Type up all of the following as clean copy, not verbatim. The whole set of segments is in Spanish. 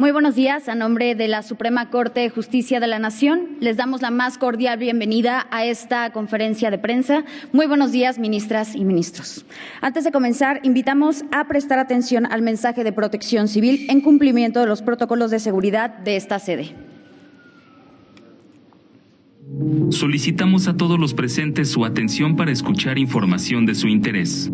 Muy buenos días. A nombre de la Suprema Corte de Justicia de la Nación, les damos la más cordial bienvenida a esta conferencia de prensa. Muy buenos días, ministras y ministros. Antes de comenzar, invitamos a prestar atención al mensaje de protección civil en cumplimiento de los protocolos de seguridad de esta sede. Solicitamos a todos los presentes su atención para escuchar información de su interés.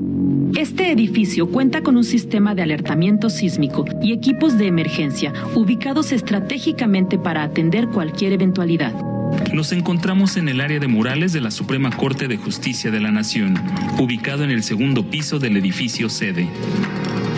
Este edificio cuenta con un sistema de alertamiento sísmico y equipos de emergencia ubicados estratégicamente para atender cualquier eventualidad. Nos encontramos en el área de murales de la Suprema Corte de Justicia de la Nación, ubicado en el segundo piso del edificio sede.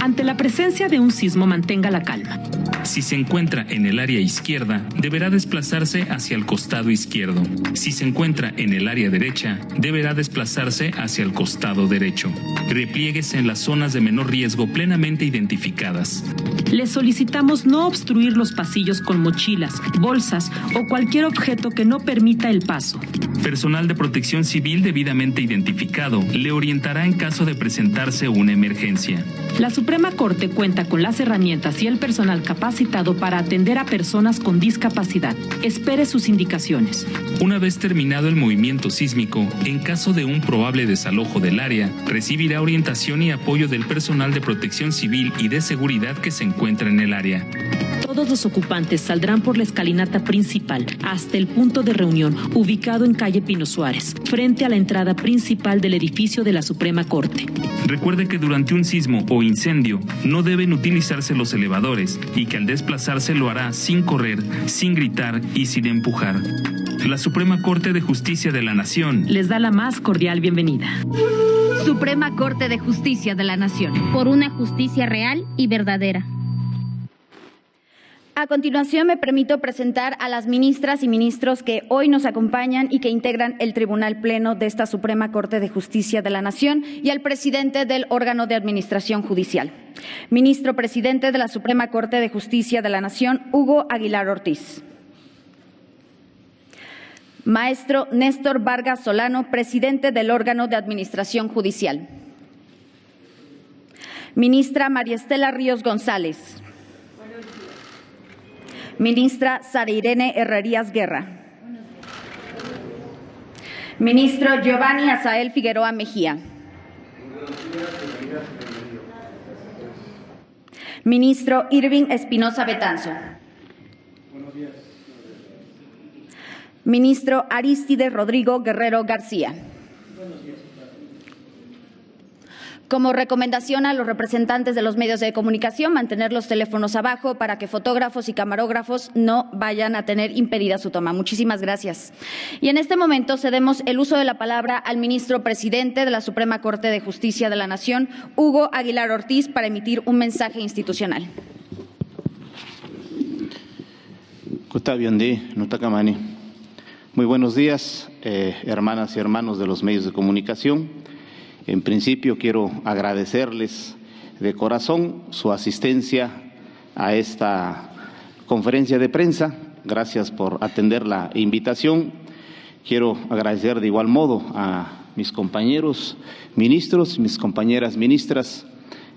Ante la presencia de un sismo, mantenga la calma. Si se encuentra en el área izquierda, deberá desplazarse hacia el costado izquierdo. Si se encuentra en el área derecha, deberá desplazarse hacia el costado derecho. Replieguese en las zonas de menor riesgo plenamente identificadas. Le solicitamos no obstruir los pasillos con mochilas, bolsas o cualquier objeto que no permita el paso. Personal de protección civil debidamente identificado le orientará en caso de presentarse una emergencia. La Suprema Corte cuenta con las herramientas y el personal capacitado para atender a personas con discapacidad. Espere sus indicaciones. Una vez terminado el movimiento sísmico, en caso de un probable desalojo del área, recibirá orientación y apoyo del personal de protección civil y de seguridad que se encuentra en el área. Todos los ocupantes saldrán por la escalinata principal hasta el punto de reunión ubicado en calle Pino Suárez, frente a la entrada principal del edificio de la Suprema Corte. Recuerde que durante un sismo o incendio no deben utilizarse los elevadores y que al desplazarse lo hará sin correr, sin gritar y sin empujar. La Suprema Corte de Justicia de la Nación les da la más cordial bienvenida. Suprema Corte de Justicia de la Nación. Por una justicia real y verdadera. A continuación, me permito presentar a las ministras y ministros que hoy nos acompañan y que integran el Tribunal Pleno de esta Suprema Corte de Justicia de la Nación y al presidente del órgano de administración judicial. Ministro presidente de la Suprema Corte de Justicia de la Nación, Hugo Aguilar Ortiz. Maestro Néstor Vargas Solano, presidente del órgano de administración judicial. Ministra María Estela Ríos González. Ministra Sara Irene Herrerías Guerra. Ministro Giovanni Azael Figueroa Mejía. Ministro Irving Espinosa Betanzo. Ministro Arístide Rodrigo Guerrero García. Como recomendación a los representantes de los medios de comunicación, mantener los teléfonos abajo para que fotógrafos y camarógrafos no vayan a tener impedida su toma. Muchísimas gracias. Y en este momento cedemos el uso de la palabra al ministro presidente de la Suprema Corte de Justicia de la Nación, Hugo Aguilar Ortiz, para emitir un mensaje institucional. Muy buenos días, hermanas y hermanos de los medios de comunicación. En principio, quiero agradecerles de corazón su asistencia a esta conferencia de prensa. Gracias por atender la invitación. Quiero agradecer de igual modo a mis compañeros ministros, mis compañeras ministras,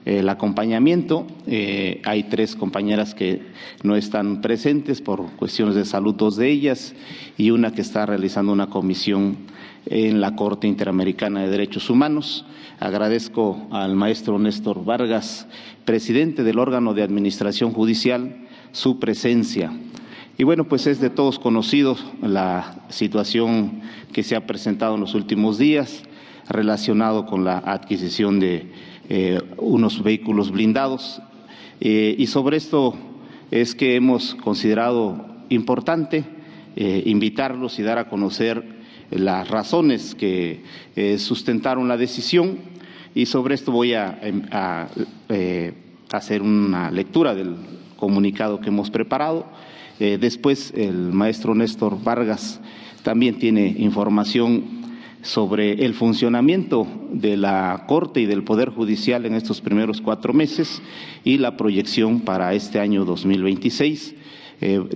el acompañamiento. Hay 3 compañeras que no están presentes por cuestiones de salud, 2 de ellas, y una que está realizando una comisión en la Corte Interamericana de Derechos Humanos. Agradezco al maestro Néstor Vargas, presidente del órgano de administración judicial, su presencia. Y bueno, pues es de todos conocido la situación que se ha presentado en los últimos días relacionado con la adquisición de unos vehículos blindados. Y sobre esto es que hemos considerado importante invitarlos y dar a conocer las razones que sustentaron la decisión, y sobre esto voy a hacer una lectura del comunicado que hemos preparado. Después el maestro Néstor Vargas también tiene información sobre el funcionamiento de la Corte y del Poder Judicial en estos primeros 4 meses y la proyección para este año 2026.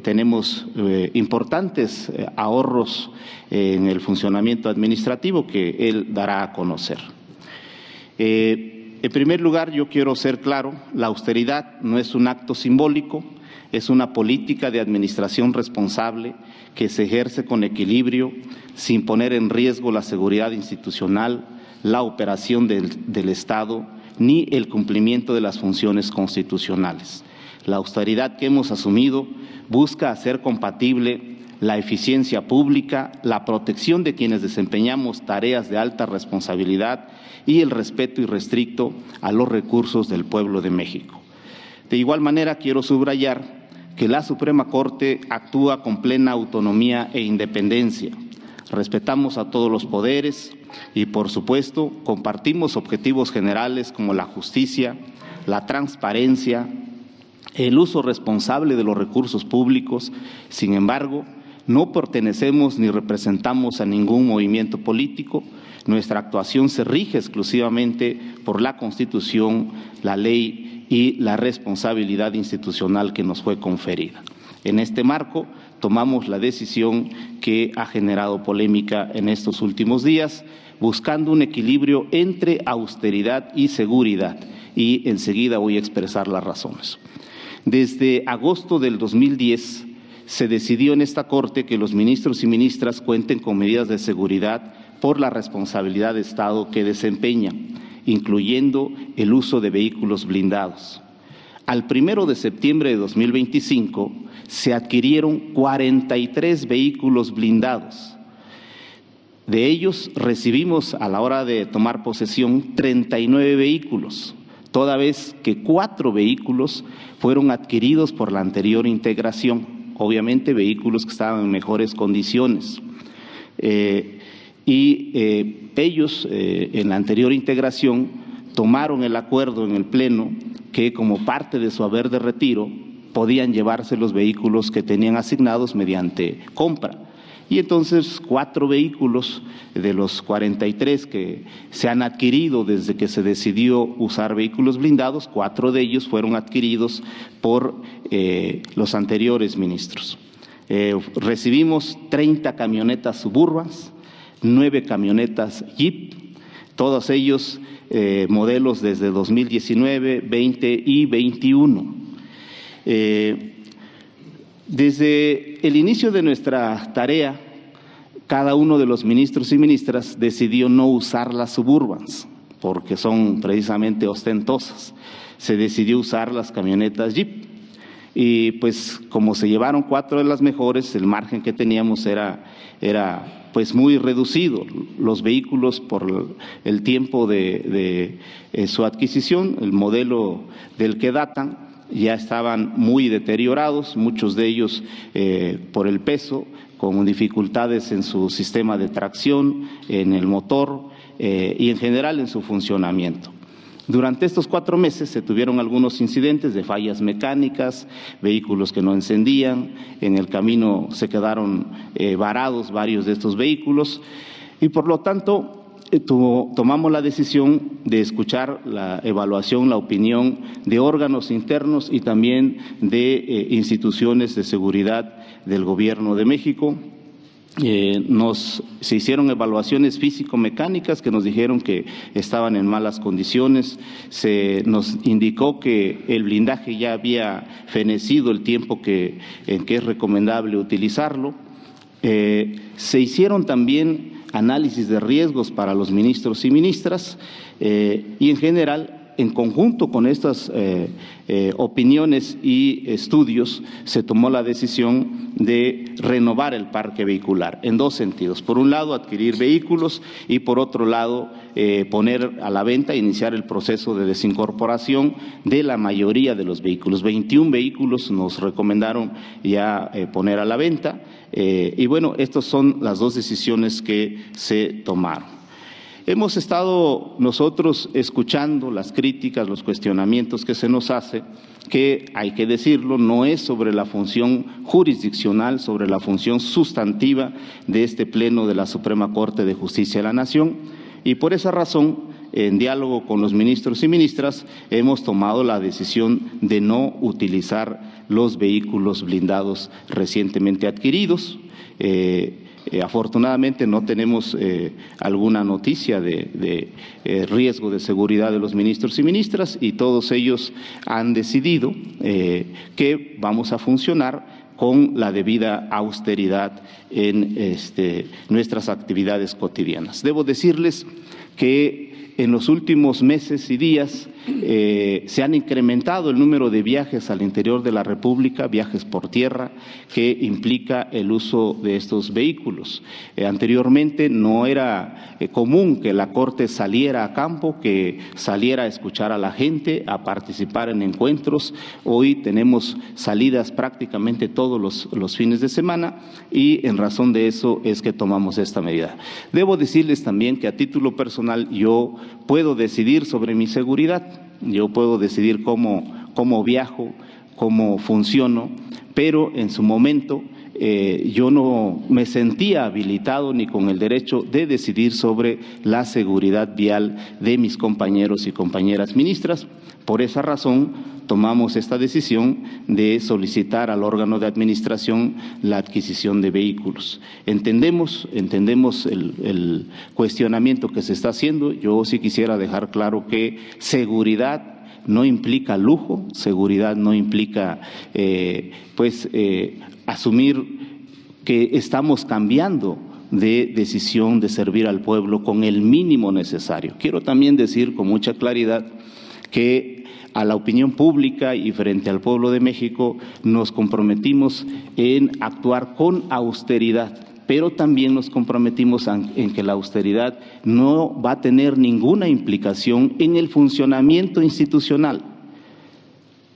Tenemos importantes ahorros en el funcionamiento administrativo que él dará a conocer. En primer lugar, yo quiero ser claro, la austeridad no es un acto simbólico, es una política de administración responsable que se ejerce con equilibrio, sin poner en riesgo la seguridad institucional, la operación del Estado, ni el cumplimiento de las funciones constitucionales. La austeridad que hemos asumido busca hacer compatible la eficiencia pública, la protección de quienes desempeñamos tareas de alta responsabilidad y el respeto irrestricto a los recursos del pueblo de México. De igual manera, quiero subrayar que la Suprema Corte actúa con plena autonomía e independencia. Respetamos a todos los poderes y, por supuesto, compartimos objetivos generales como la justicia, la transparencia, el uso responsable de los recursos públicos. Sin embargo, no pertenecemos ni representamos a ningún movimiento político. Nuestra actuación se rige exclusivamente por la Constitución, la ley y la responsabilidad institucional que nos fue conferida. En este marco, tomamos la decisión que ha generado polémica en estos últimos días, buscando un equilibrio entre austeridad y seguridad, y enseguida voy a expresar las razones. Desde agosto del 2010 se decidió en esta Corte que los ministros y ministras cuenten con medidas de seguridad por la responsabilidad de Estado que desempeñan, incluyendo el uso de vehículos blindados. Al 1 de septiembre de 2025 se adquirieron 43 vehículos blindados. De ellos recibimos a la hora de tomar posesión 39 vehículos, toda vez que 4 vehículos fueron adquiridos por la anterior integración, obviamente vehículos que estaban en mejores condiciones. Ellos, en la anterior integración, tomaron el acuerdo en el Pleno que como parte de su haber de retiro podían llevarse los vehículos que tenían asignados mediante compra. Y entonces 4 vehículos de los 43 que se han adquirido desde que se decidió usar vehículos blindados, 4 de ellos fueron adquiridos por los anteriores ministros. Recibimos 30 camionetas Suburbans, 9 camionetas Jeep, todos ellos modelos desde 2019, 20 y 21. Desde el inicio de nuestra tarea, cada uno de los ministros y ministras decidió no usar las Suburbans, porque son precisamente ostentosas. Se decidió usar las camionetas Jeep. Y pues como se llevaron 4 de las mejores, el margen que teníamos era pues muy reducido. Los vehículos, por el tiempo de su adquisición, el modelo del que datan, ya estaban muy deteriorados, muchos de ellos por el peso, con dificultades en su sistema de tracción, en el motor y en general en su funcionamiento. Durante estos 4 meses se tuvieron algunos incidentes de fallas mecánicas, vehículos que no encendían, en el camino se quedaron varados varios de estos vehículos y por lo tanto tomamos la decisión de escuchar la evaluación, la opinión de órganos internos y también de instituciones de seguridad del Gobierno de México. Se hicieron evaluaciones físico-mecánicas que nos dijeron que estaban en malas condiciones. Se nos indicó que el blindaje ya había fenecido el tiempo en que es recomendable utilizarlo. Se hicieron también análisis de riesgos para los ministros y ministras y en general, en conjunto con estas opiniones y estudios, se tomó la decisión de renovar el parque vehicular en 2 sentidos. Por un lado, adquirir vehículos y por otro lado, poner a la venta e iniciar el proceso de desincorporación de la mayoría de los vehículos. 21 vehículos nos recomendaron ya poner a la venta y bueno, estas son las 2 decisiones que se tomaron. Hemos estado nosotros escuchando las críticas, los cuestionamientos que se nos hace, que hay que decirlo, no es sobre la función jurisdiccional, sobre la función sustantiva de este Pleno de la Suprema Corte de Justicia de la Nación, y por esa razón, en diálogo con los ministros y ministras, hemos tomado la decisión de no utilizar los vehículos blindados recientemente adquiridos. Afortunadamente no tenemos alguna noticia de riesgo de seguridad de los ministros y ministras, y todos ellos han decidido que vamos a funcionar con la debida austeridad en nuestras actividades cotidianas. Debo decirles que en los últimos meses y días se han incrementado el número de viajes al interior de la República, viajes por tierra, que implica el uso de estos vehículos. Anteriormente no era común que la Corte saliera a campo, que saliera a escuchar a la gente, a participar en encuentros. Hoy tenemos salidas prácticamente todos los fines de semana, y en razón de eso es que tomamos esta medida. Debo decirles también que a título personal yo puedo decidir sobre mi seguridad. Yo puedo decidir cómo viajo, cómo funciono, pero en su momento yo no me sentía habilitado ni con el derecho de decidir sobre la seguridad vial de mis compañeros y compañeras ministras. Por esa razón tomamos esta decisión de solicitar al órgano de administración la adquisición de vehículos. Entendemos el cuestionamiento que se está haciendo. Yo sí quisiera dejar claro que seguridad no implica lujo, seguridad no implica asumir que estamos cambiando de decisión de servir al pueblo con el mínimo necesario. Quiero también decir con mucha claridad que a la opinión pública y frente al pueblo de México nos comprometimos en actuar con austeridad, pero también nos comprometimos en que la austeridad no va a tener ninguna implicación en el funcionamiento institucional.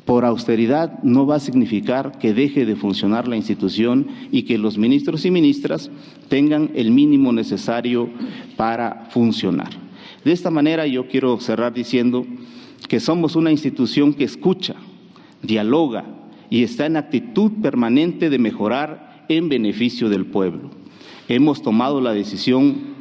Por austeridad no va a significar que deje de funcionar la institución y que los ministros y ministras tengan el mínimo necesario para funcionar. De esta manera yo quiero cerrar diciendo que somos una institución que escucha, dialoga y está en actitud permanente de mejorar en beneficio del pueblo. Hemos tomado la decisión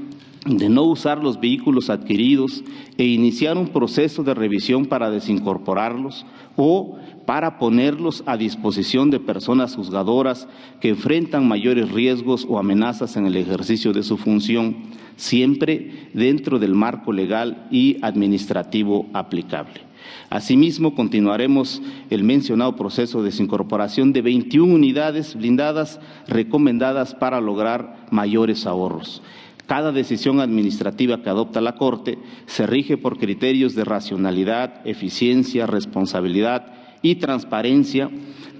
de no usar los vehículos adquiridos e iniciar un proceso de revisión para desincorporarlos o para ponerlos a disposición de personas juzgadoras que enfrentan mayores riesgos o amenazas en el ejercicio de su función, siempre dentro del marco legal y administrativo aplicable. Asimismo, continuaremos el mencionado proceso de desincorporación de 21 unidades blindadas recomendadas para lograr mayores ahorros. Cada decisión administrativa que adopta la Corte se rige por criterios de racionalidad, eficiencia, responsabilidad y transparencia,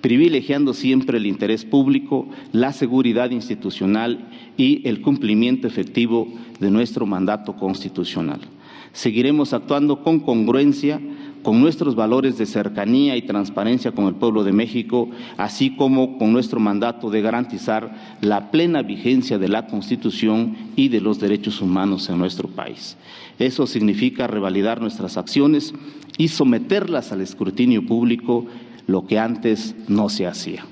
privilegiando siempre el interés público, la seguridad institucional y el cumplimiento efectivo de nuestro mandato constitucional. Seguiremos actuando con congruencia con nuestros valores de cercanía y transparencia con el pueblo de México, así como con nuestro mandato de garantizar la plena vigencia de la Constitución y de los derechos humanos en nuestro país. Eso significa revalidar nuestras acciones y someterlas al escrutinio público, lo que antes no se hacía.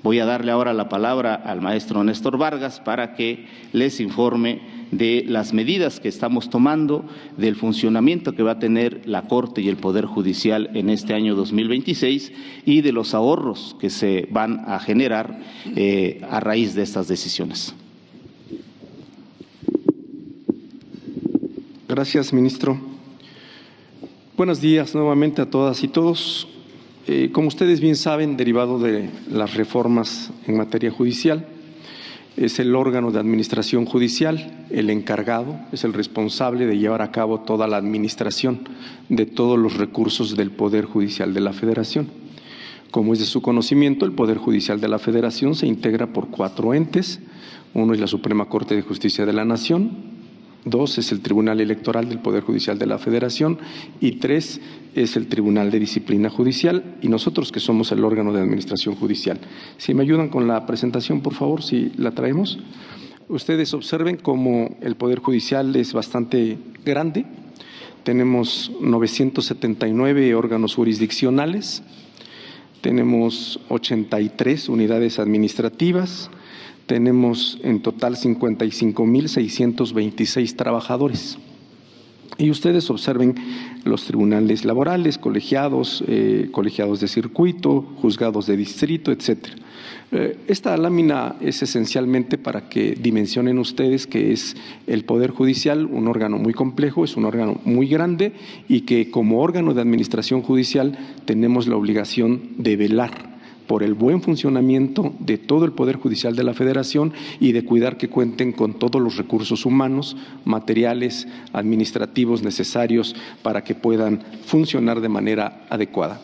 Voy a darle ahora la palabra al maestro Néstor Vargas para que les informe de las medidas que estamos tomando, del funcionamiento que va a tener la Corte y el Poder Judicial en este año 2026 y de los ahorros que se van a generar a raíz de estas decisiones. Gracias, ministro. Buenos días nuevamente a todas y todos. Como ustedes bien saben, derivado de las reformas en materia judicial, es el órgano de administración judicial el encargado, es el responsable de llevar a cabo toda la administración de todos los recursos del Poder Judicial de la Federación. Como es de su conocimiento, el Poder Judicial de la Federación se integra por 4 entes. Uno es la Suprema Corte de Justicia de la Nación, 2 es el Tribunal Electoral del Poder Judicial de la Federación y 3 es el Tribunal de Disciplina Judicial y nosotros que somos el órgano de administración judicial. Si me ayudan con la presentación, por favor, si la traemos. Ustedes observen cómo el Poder Judicial es bastante grande. Tenemos 979 órganos jurisdiccionales, tenemos 83 unidades administrativas, tenemos en total 55.626 trabajadores. Y ustedes observen los tribunales laborales, colegiados, colegiados de circuito, juzgados de distrito, etcétera. Esta lámina es esencialmente para que dimensionen ustedes que es el Poder Judicial un órgano muy complejo, es un órgano muy grande y que como órgano de administración judicial tenemos la obligación de velar por el buen funcionamiento de todo el Poder Judicial de la Federación y de cuidar que cuenten con todos los recursos humanos, materiales, administrativos necesarios para que puedan funcionar de manera adecuada.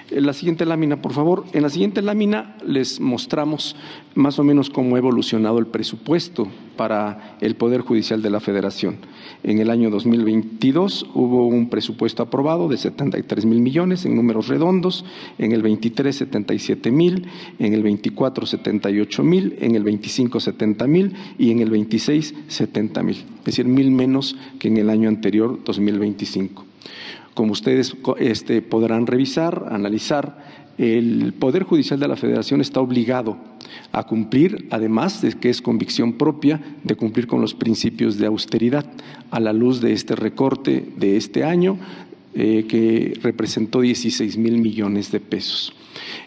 En la siguiente lámina, por favor. En la siguiente lámina les mostramos más o menos cómo ha evolucionado el presupuesto para el Poder Judicial de la Federación. En el año 2022 hubo un presupuesto aprobado de 73,000 millones en números redondos, en el 23 77,000, en el 24 78,000, en el 25 70,000 y en el 26 70,000, es decir, 1,000 menos que en el año anterior, 2025. Como ustedes podrán revisar, analizar, el Poder Judicial de la Federación está obligado a cumplir, además de que es convicción propia, de cumplir con los principios de austeridad a la luz de este recorte de este año que representó 16,000 millones de pesos.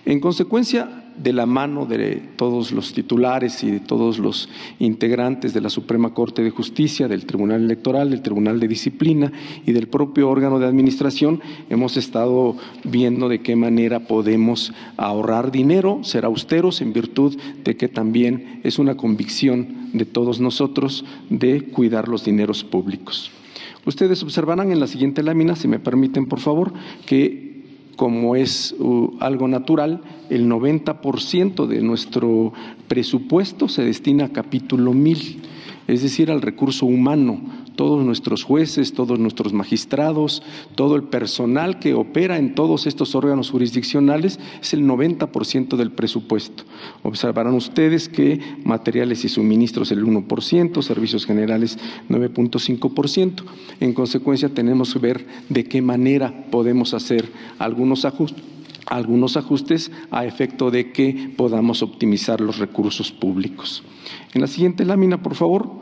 En consecuencia, de la mano de todos los titulares y de todos los integrantes de la Suprema Corte de Justicia, del Tribunal Electoral, del Tribunal de Disciplina y del propio órgano de administración, hemos estado viendo de qué manera podemos ahorrar dinero, ser austeros, en virtud de que también es una convicción de todos nosotros de cuidar los dineros públicos. Ustedes observarán en la siguiente lámina, si me permiten, por favor, que como es algo natural, el 90% de nuestro presupuesto se destina a capítulo 1000, es decir, al recurso humano. Todos nuestros jueces, todos nuestros magistrados, todo el personal que opera en todos estos órganos jurisdiccionales es el 90% del presupuesto. Observarán ustedes que materiales y suministros el 1%, servicios generales 9.5%. En consecuencia, tenemos que ver de qué manera podemos hacer algunos ajustes a efecto de que podamos optimizar los recursos públicos. En la siguiente lámina, por favor.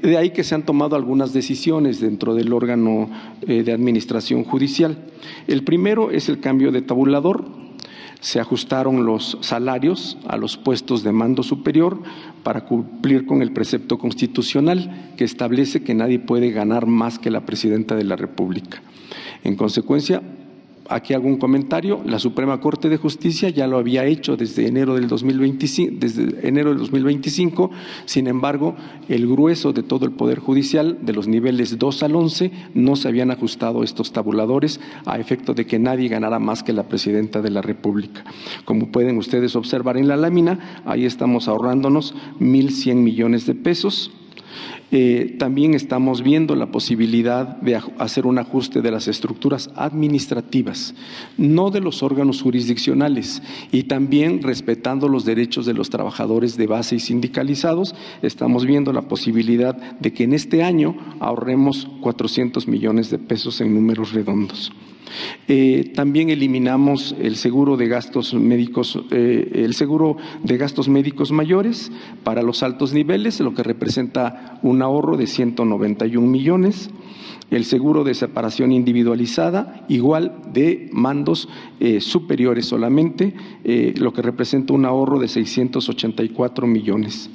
De ahí que se han tomado algunas decisiones dentro del órgano de administración judicial. El primero es el cambio de tabulador. Se ajustaron los salarios a los puestos de mando superior para cumplir con el precepto constitucional que establece que nadie puede ganar más que la Presidenta de la República. En consecuencia, aquí hago un comentario. La Suprema Corte de Justicia ya lo había hecho desde enero del 2025, sin embargo, el grueso de todo el Poder Judicial, de los niveles 2 al 11, no se habían ajustado estos tabuladores a efecto de que nadie ganara más que la Presidenta de la República. Como pueden ustedes observar en la lámina, ahí estamos ahorrándonos 1,100 millones de pesos. También estamos viendo la posibilidad de hacer un ajuste de las estructuras administrativas, no de los órganos jurisdiccionales, y también respetando los derechos de los trabajadores de base y sindicalizados. Estamos viendo la posibilidad de que en este año ahorremos 400 millones de pesos en números redondos. También eliminamos el seguro de gastos médicos, mayores para los altos niveles, lo que representa un ahorro de 191 millones. El seguro de separación individualizada, igual de mandos superiores solamente, lo que representa un ahorro de 684 millones.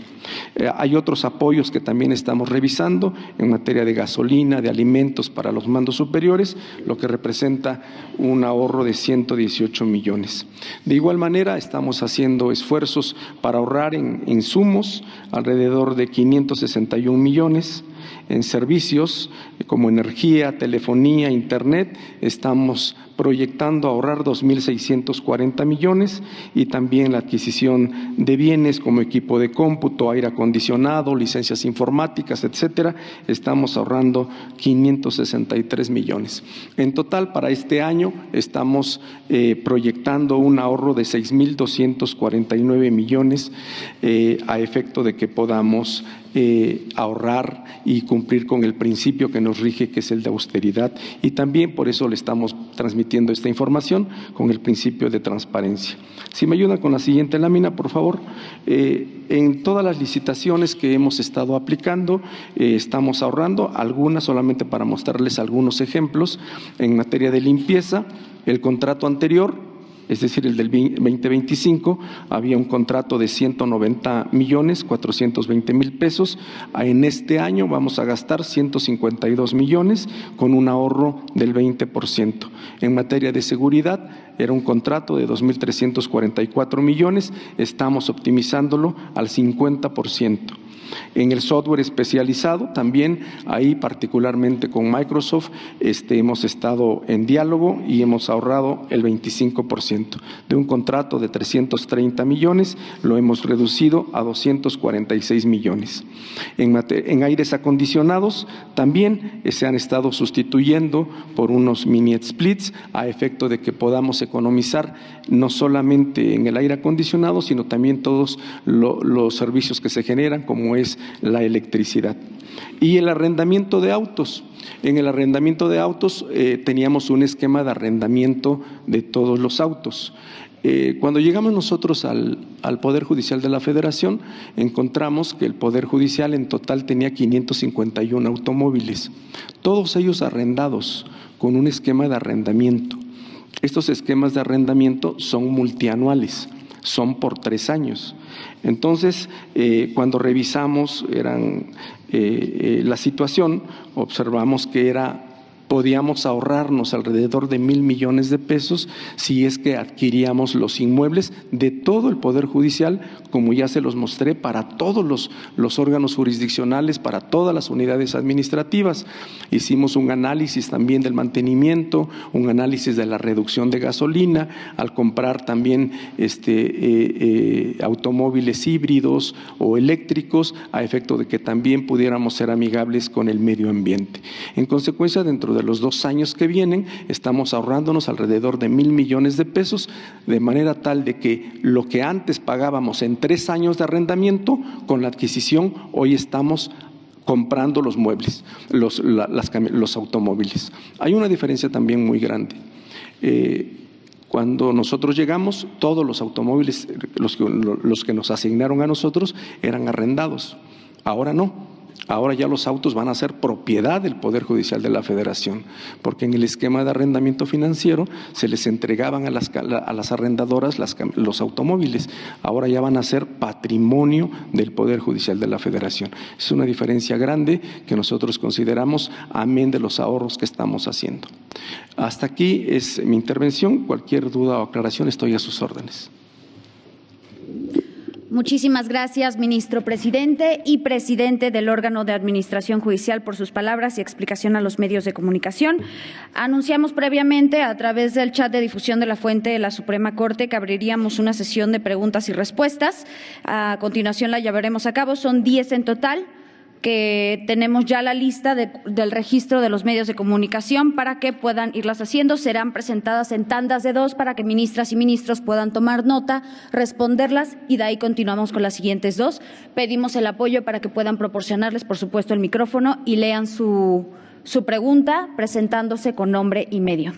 Hay otros apoyos que también estamos revisando en materia de gasolina, de alimentos para los mandos superiores, lo que representa un ahorro de 118 millones. De igual manera, estamos haciendo esfuerzos para ahorrar en insumos, alrededor de 561 millones. En servicios como energía, telefonía, internet, estamos proyectando ahorrar 2,640 millones, y también la adquisición de bienes como equipo de cómputo, aire acondicionado, licencias informáticas, etcétera, estamos ahorrando 563 millones. En total, para este año estamos proyectando un ahorro de 6,249 millones a efecto de que podamos ahorrar y cumplir con el principio que nos rige, que es el de austeridad, y también por eso le estamos transmitiendo esta información con el principio de transparencia. Si me ayuda con la siguiente lámina, por favor. En todas las licitaciones que hemos estado aplicando, estamos ahorrando, algunas solamente para mostrarles algunos ejemplos. En materia de limpieza, el contrato anterior, es decir, el del 2025, había un contrato de 190.420.000 pesos. En este año vamos a gastar 152 millones con un ahorro del 20%. En materia de seguridad, era un contrato de 2.344 millones, estamos optimizándolo al 50%. En el software especializado, también ahí particularmente con Microsoft, hemos estado en diálogo y hemos ahorrado el 25%. De un contrato de 330 millones, lo hemos reducido a 246 millones. En aires acondicionados, también se han estado sustituyendo por unos mini splits a efecto de que podamos economizar no solamente en el aire acondicionado, sino también todos los servicios que se generan, como es la electricidad. Y el arrendamiento de autos. En el arrendamiento de autos teníamos un esquema de arrendamiento de todos los autos. Cuando llegamos nosotros al Poder Judicial de la Federación, encontramos que el Poder Judicial en total tenía 551 automóviles, todos ellos arrendados con un esquema de arrendamiento. Estos esquemas de arrendamiento son multianuales, son por 3 años. Entonces, cuando revisamos la situación, observamos que podíamos ahorrarnos alrededor de 1,000 millones de pesos si es que adquiríamos los inmuebles de todo el Poder Judicial, como ya se los mostré, para todos los órganos jurisdiccionales, para todas las unidades administrativas. Hicimos un análisis también del mantenimiento, un análisis de la reducción de gasolina, al comprar también automóviles híbridos o eléctricos, a efecto de que también pudiéramos ser amigables con el medio ambiente. En consecuencia, dentro de los 2 años que vienen, estamos ahorrándonos alrededor de 1,000 millones de pesos, de manera tal de que lo que antes pagábamos en 3 años de arrendamiento, con la adquisición, hoy estamos comprando los muebles, los automóviles. Hay una diferencia también muy grande. Cuando nosotros llegamos, todos los automóviles, los que nos asignaron a nosotros, eran arrendados. Ahora no. Ahora ya los autos van a ser propiedad del Poder Judicial de la Federación, porque en el esquema de arrendamiento financiero se les entregaban a las arrendadoras los automóviles. Ahora ya van a ser patrimonio del Poder Judicial de la Federación. Es una diferencia grande que nosotros consideramos, amén de los ahorros que estamos haciendo. Hasta aquí es mi intervención. Cualquier duda o aclaración, estoy a sus órdenes. Muchísimas gracias, ministro presidente y presidente del órgano de administración judicial, por sus palabras y explicación a los medios de comunicación. Anunciamos previamente a través del chat de difusión de la fuente de la Suprema Corte que abriríamos una sesión de preguntas y respuestas. A continuación la llevaremos a cabo. Son 10 en total, que tenemos ya la lista del registro de los medios de comunicación para que puedan irlas haciendo. Serán presentadas en tandas de 2 para que ministras y ministros puedan tomar nota, responderlas, y de ahí continuamos con las siguientes 2. Pedimos el apoyo para que puedan proporcionarles, por supuesto, el micrófono y lean su pregunta presentándose con nombre y medio.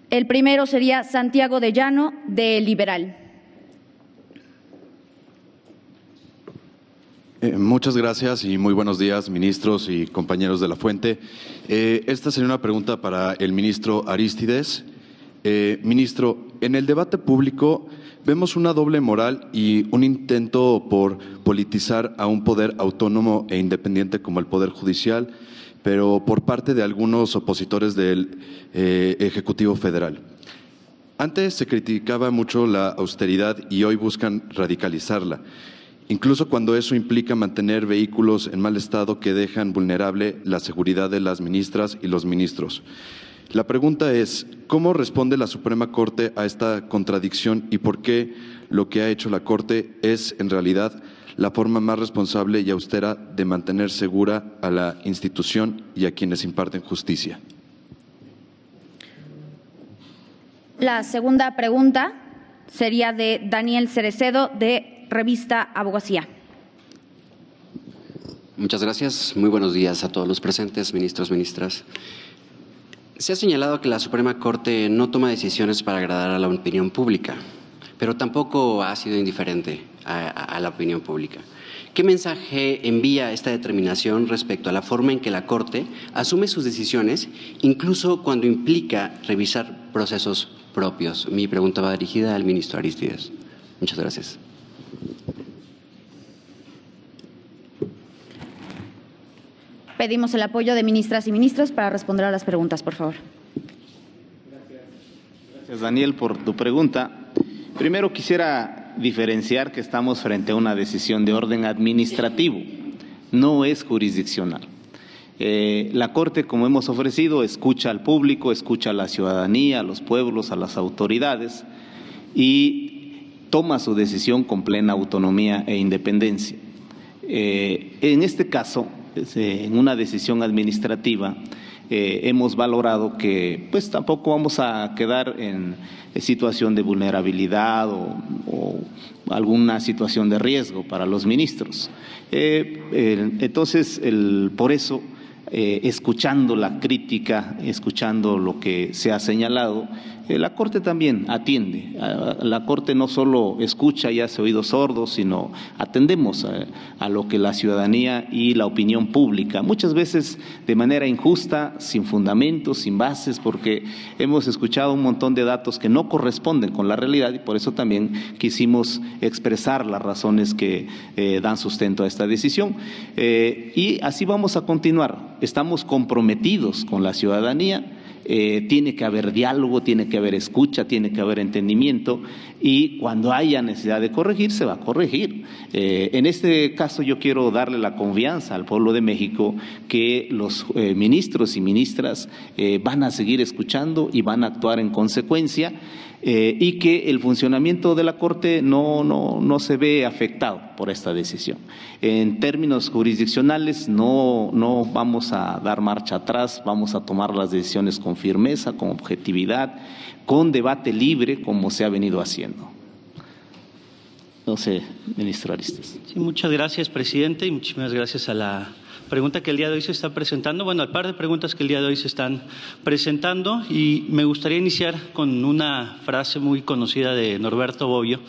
El primero sería Santiago de Llano, de Liberal. Muchas gracias y muy buenos días, ministros y compañeros de la fuente. Esta sería una pregunta para el ministro Arístides. Ministro, en el debate público vemos una doble moral y un intento por politizar a un poder autónomo e independiente como el Poder Judicial, pero por parte de algunos opositores del Ejecutivo Federal. Antes se criticaba mucho la austeridad y hoy buscan radicalizarla, incluso cuando eso implica mantener vehículos en mal estado que dejan vulnerable la seguridad de las ministras y los ministros. La pregunta es, ¿cómo responde la Suprema Corte a esta contradicción y por qué lo que ha hecho la Corte es, en realidad, la forma más responsable y austera de mantener segura a la institución y a quienes imparten justicia? La segunda pregunta sería de Daniel Cerecedo, de Revista Abogacía. Muchas gracias. Muy buenos días a todos los presentes, ministros, ministras. Se ha señalado que la Suprema Corte no toma decisiones para agradar a la opinión pública, pero tampoco ha sido indiferente a la opinión pública. ¿Qué mensaje envía esta determinación respecto a la forma en que la Corte asume sus decisiones, incluso cuando implica revisar procesos propios? Mi pregunta va dirigida al ministro Arístides. Muchas gracias. Pedimos el apoyo de ministras y ministros para responder a las preguntas, por favor. Gracias, Daniel, por tu pregunta. Primero quisiera diferenciar que estamos frente a una decisión de orden administrativo, no es jurisdiccional. La Corte, como hemos ofrecido, escucha al público, escucha a la ciudadanía, a los pueblos, a las autoridades y toma su decisión con plena autonomía e independencia. En este caso, en una decisión administrativa, hemos valorado que pues tampoco vamos a quedar en situación de vulnerabilidad o alguna situación de riesgo para los ministros. Entonces, por eso, escuchando la crítica, escuchando lo que se ha señalado, la Corte también atiende. La Corte no solo escucha y hace oídos sordos, sino atendemos a lo que la ciudadanía y la opinión pública, muchas veces de manera injusta, sin fundamentos, sin bases, porque hemos escuchado un montón de datos que no corresponden con la realidad y por eso también quisimos expresar las razones que dan sustento a esta decisión. Y así vamos a continuar. Estamos comprometidos con la ciudadanía. Tiene que haber diálogo, tiene que haber escucha, tiene que haber entendimiento y cuando haya necesidad de corregir, se va a corregir. En este caso yo quiero darle la confianza al pueblo de México que los ministros y ministras van a seguir escuchando y van a actuar en consecuencia y que el funcionamiento de la Corte no se ve afectado por esta decisión. En términos jurisdiccionales no vamos a dar marcha atrás, vamos a tomar las decisiones con firmeza, con objetividad, con debate libre como se ha venido haciendo. No sé, ministro Arístides. Sí, muchas gracias, presidente, y muchísimas gracias a la pregunta que el día de hoy se está presentando. Bueno, al par de preguntas que el día de hoy se están presentando y me gustaría iniciar con una frase muy conocida de Norberto Bobbio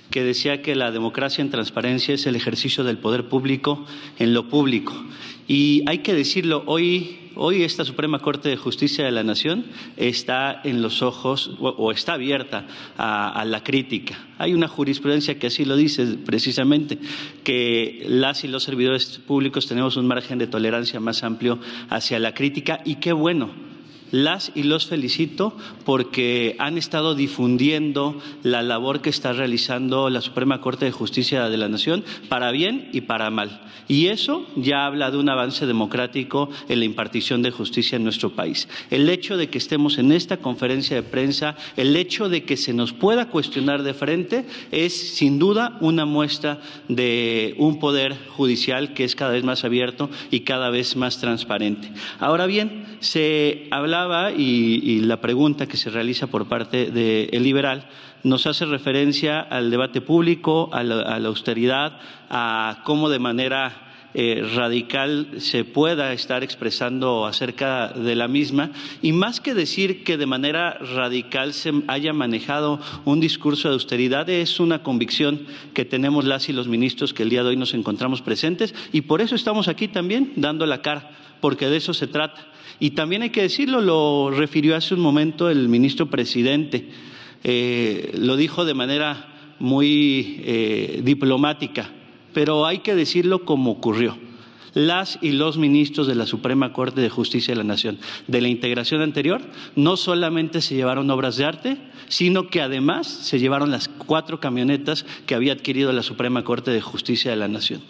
que decía que la democracia en transparencia es el ejercicio del poder público en lo público. Y hay que decirlo, hoy esta Suprema Corte de Justicia de la Nación está en los ojos o está abierta a la crítica. Hay una jurisprudencia que así lo dice precisamente, que las y los servidores públicos tenemos un margen de tolerancia más amplio hacia la crítica y qué bueno. Las y los felicito porque han estado difundiendo la labor que está realizando la Suprema Corte de Justicia de la Nación para bien y para mal. Y eso ya habla de un avance democrático en la impartición de justicia en nuestro país. El hecho de que estemos en esta conferencia de prensa, el hecho de que se nos pueda cuestionar de frente es sin duda una muestra de un poder judicial que es cada vez más abierto y cada vez más transparente. Ahora bien, se hablaba y la pregunta que se realiza por parte del liberal nos hace referencia al debate público, a la austeridad, a cómo de manera radical se pueda estar expresando acerca de la misma y más que decir que de manera radical se haya manejado un discurso de austeridad es una convicción que tenemos las y los ministros que el día de hoy nos encontramos presentes y por eso estamos aquí también dando la cara, porque de eso se trata. Y también hay que decirlo, lo refirió hace un momento el ministro presidente, lo dijo de manera muy diplomática, pero hay que decirlo como ocurrió. Las y los ministros de la Suprema Corte de Justicia de la Nación de la integración anterior no solamente se llevaron obras de arte, sino que además se llevaron las 4 camionetas que había adquirido la Suprema Corte de Justicia de la Nación.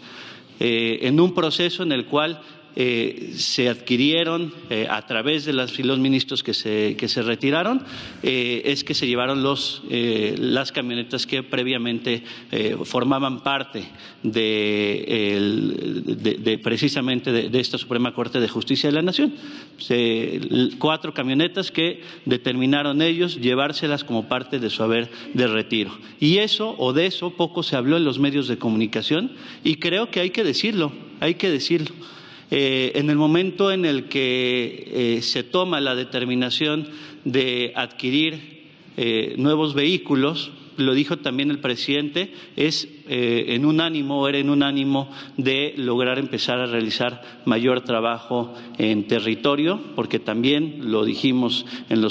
En un proceso en el cual se adquirieron a través de los ministros que se retiraron, es que se llevaron las camionetas que previamente formaban parte precisamente de esta Suprema Corte de Justicia de la Nación. 4 camionetas que determinaron ellos llevárselas como parte de su haber de retiro. Y de eso poco se habló en los medios de comunicación, y creo que hay que decirlo. En el momento en el que se toma la determinación de adquirir nuevos vehículos, lo dijo también el presidente, era en un ánimo de lograr empezar a realizar mayor trabajo en territorio, porque también lo dijimos en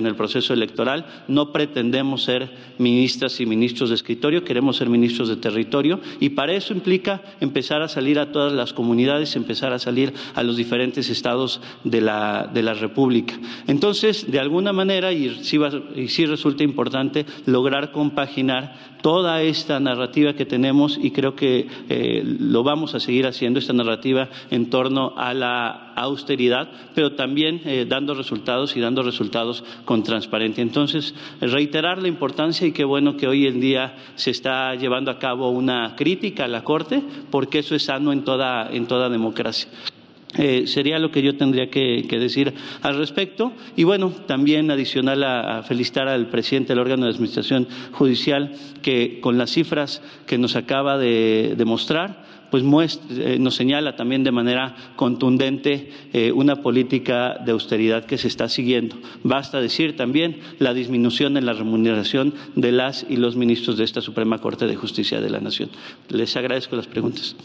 el proceso electoral, no pretendemos ser ministras y ministros de escritorio, queremos ser ministros de territorio, y para eso implica empezar a salir a todas las comunidades, empezar a salir a los diferentes estados de la República. Entonces, de alguna manera, y sí resulta importante lograr compaginar toda esta narrativa que tenemos, y creo que lo vamos a seguir haciendo, esta narrativa en torno a la austeridad, pero también dando resultados con transparencia. Entonces, reiterar la importancia, y qué bueno que hoy en día se está llevando a cabo una crítica a la Corte, porque eso es sano en toda democracia. Sería lo que yo tendría que decir al respecto. Y bueno, también adicional a felicitar al presidente del órgano de administración judicial, que con las cifras que nos acaba de mostrar, pues nos señala también de manera contundente una política de austeridad que se está siguiendo. Basta decir también la disminución en la remuneración de las y los ministros de esta Suprema Corte de Justicia de la Nación. Les agradezco las preguntas.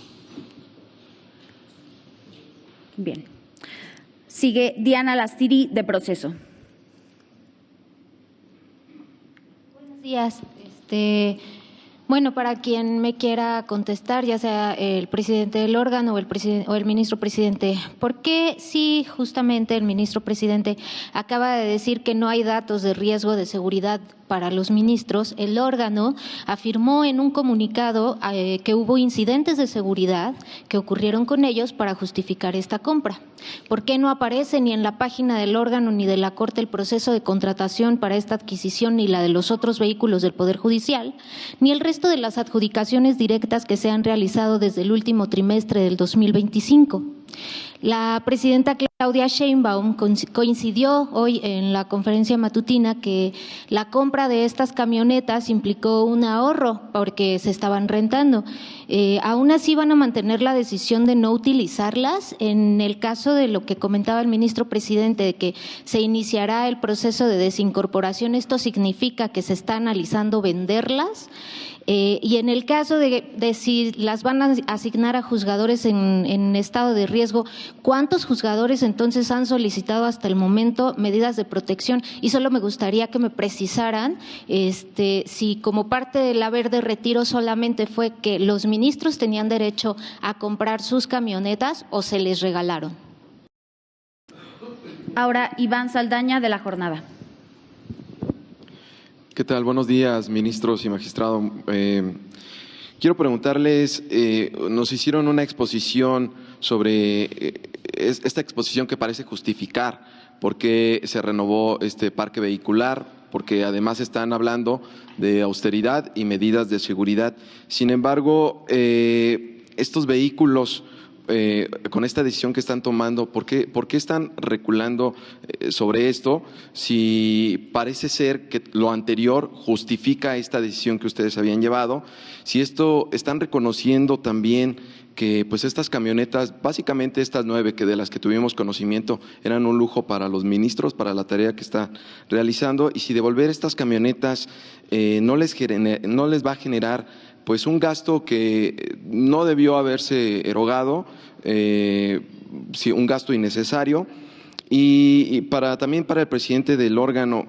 Bien. Sigue Diana Lastiri, de Proceso. Buenos días. Bueno, para quien me quiera contestar, ya sea el presidente del órgano o el ministro presidente, ¿por qué si justamente el ministro presidente acaba de decir que no hay datos de riesgo de seguridad para los ministros? El órgano afirmó en un comunicado que hubo incidentes de seguridad que ocurrieron con ellos para justificar esta compra. ¿Por qué no aparece ni en la página del órgano ni de la Corte el proceso de contratación para esta adquisición, ni la de los otros vehículos del Poder Judicial, ni el resto de las adjudicaciones directas que se han realizado desde el último trimestre del 2025? La presidenta Claudia Sheinbaum coincidió hoy en la conferencia matutina que la compra de estas camionetas implicó un ahorro porque se estaban rentando. Aún así van a mantener la decisión de no utilizarlas. En el caso de lo que comentaba el ministro presidente, de que se iniciará el proceso de desincorporación, esto significa que se está analizando venderlas. Y en el caso de si las van a asignar a juzgadores en estado de riesgo, ¿cuántos juzgadores entonces han solicitado hasta el momento medidas de protección? Y solo me gustaría que me precisaran si como parte del haber de retiro solamente fue que los ministros tenían derecho a comprar sus camionetas o se les regalaron. Ahora Iván Saldaña, de La Jornada. ¿Qué tal? Buenos días, ministros y magistrado. Quiero preguntarles, nos hicieron una exposición sobre esta exposición que parece justificar por qué se renovó este parque vehicular, porque además están hablando de austeridad y medidas de seguridad. Sin embargo, estos vehículos, con esta decisión que están tomando, ¿por qué están reculando sobre esto? Si parece ser que lo anterior justifica esta decisión que ustedes habían llevado, si esto están reconociendo también que pues estas camionetas, básicamente estas 9 que de las que tuvimos conocimiento, eran un lujo para los ministros, para la tarea que están realizando, y si devolver estas camionetas no les va a generar pues un gasto que no debió haberse erogado, sí, un gasto innecesario. Y también para el presidente del órgano,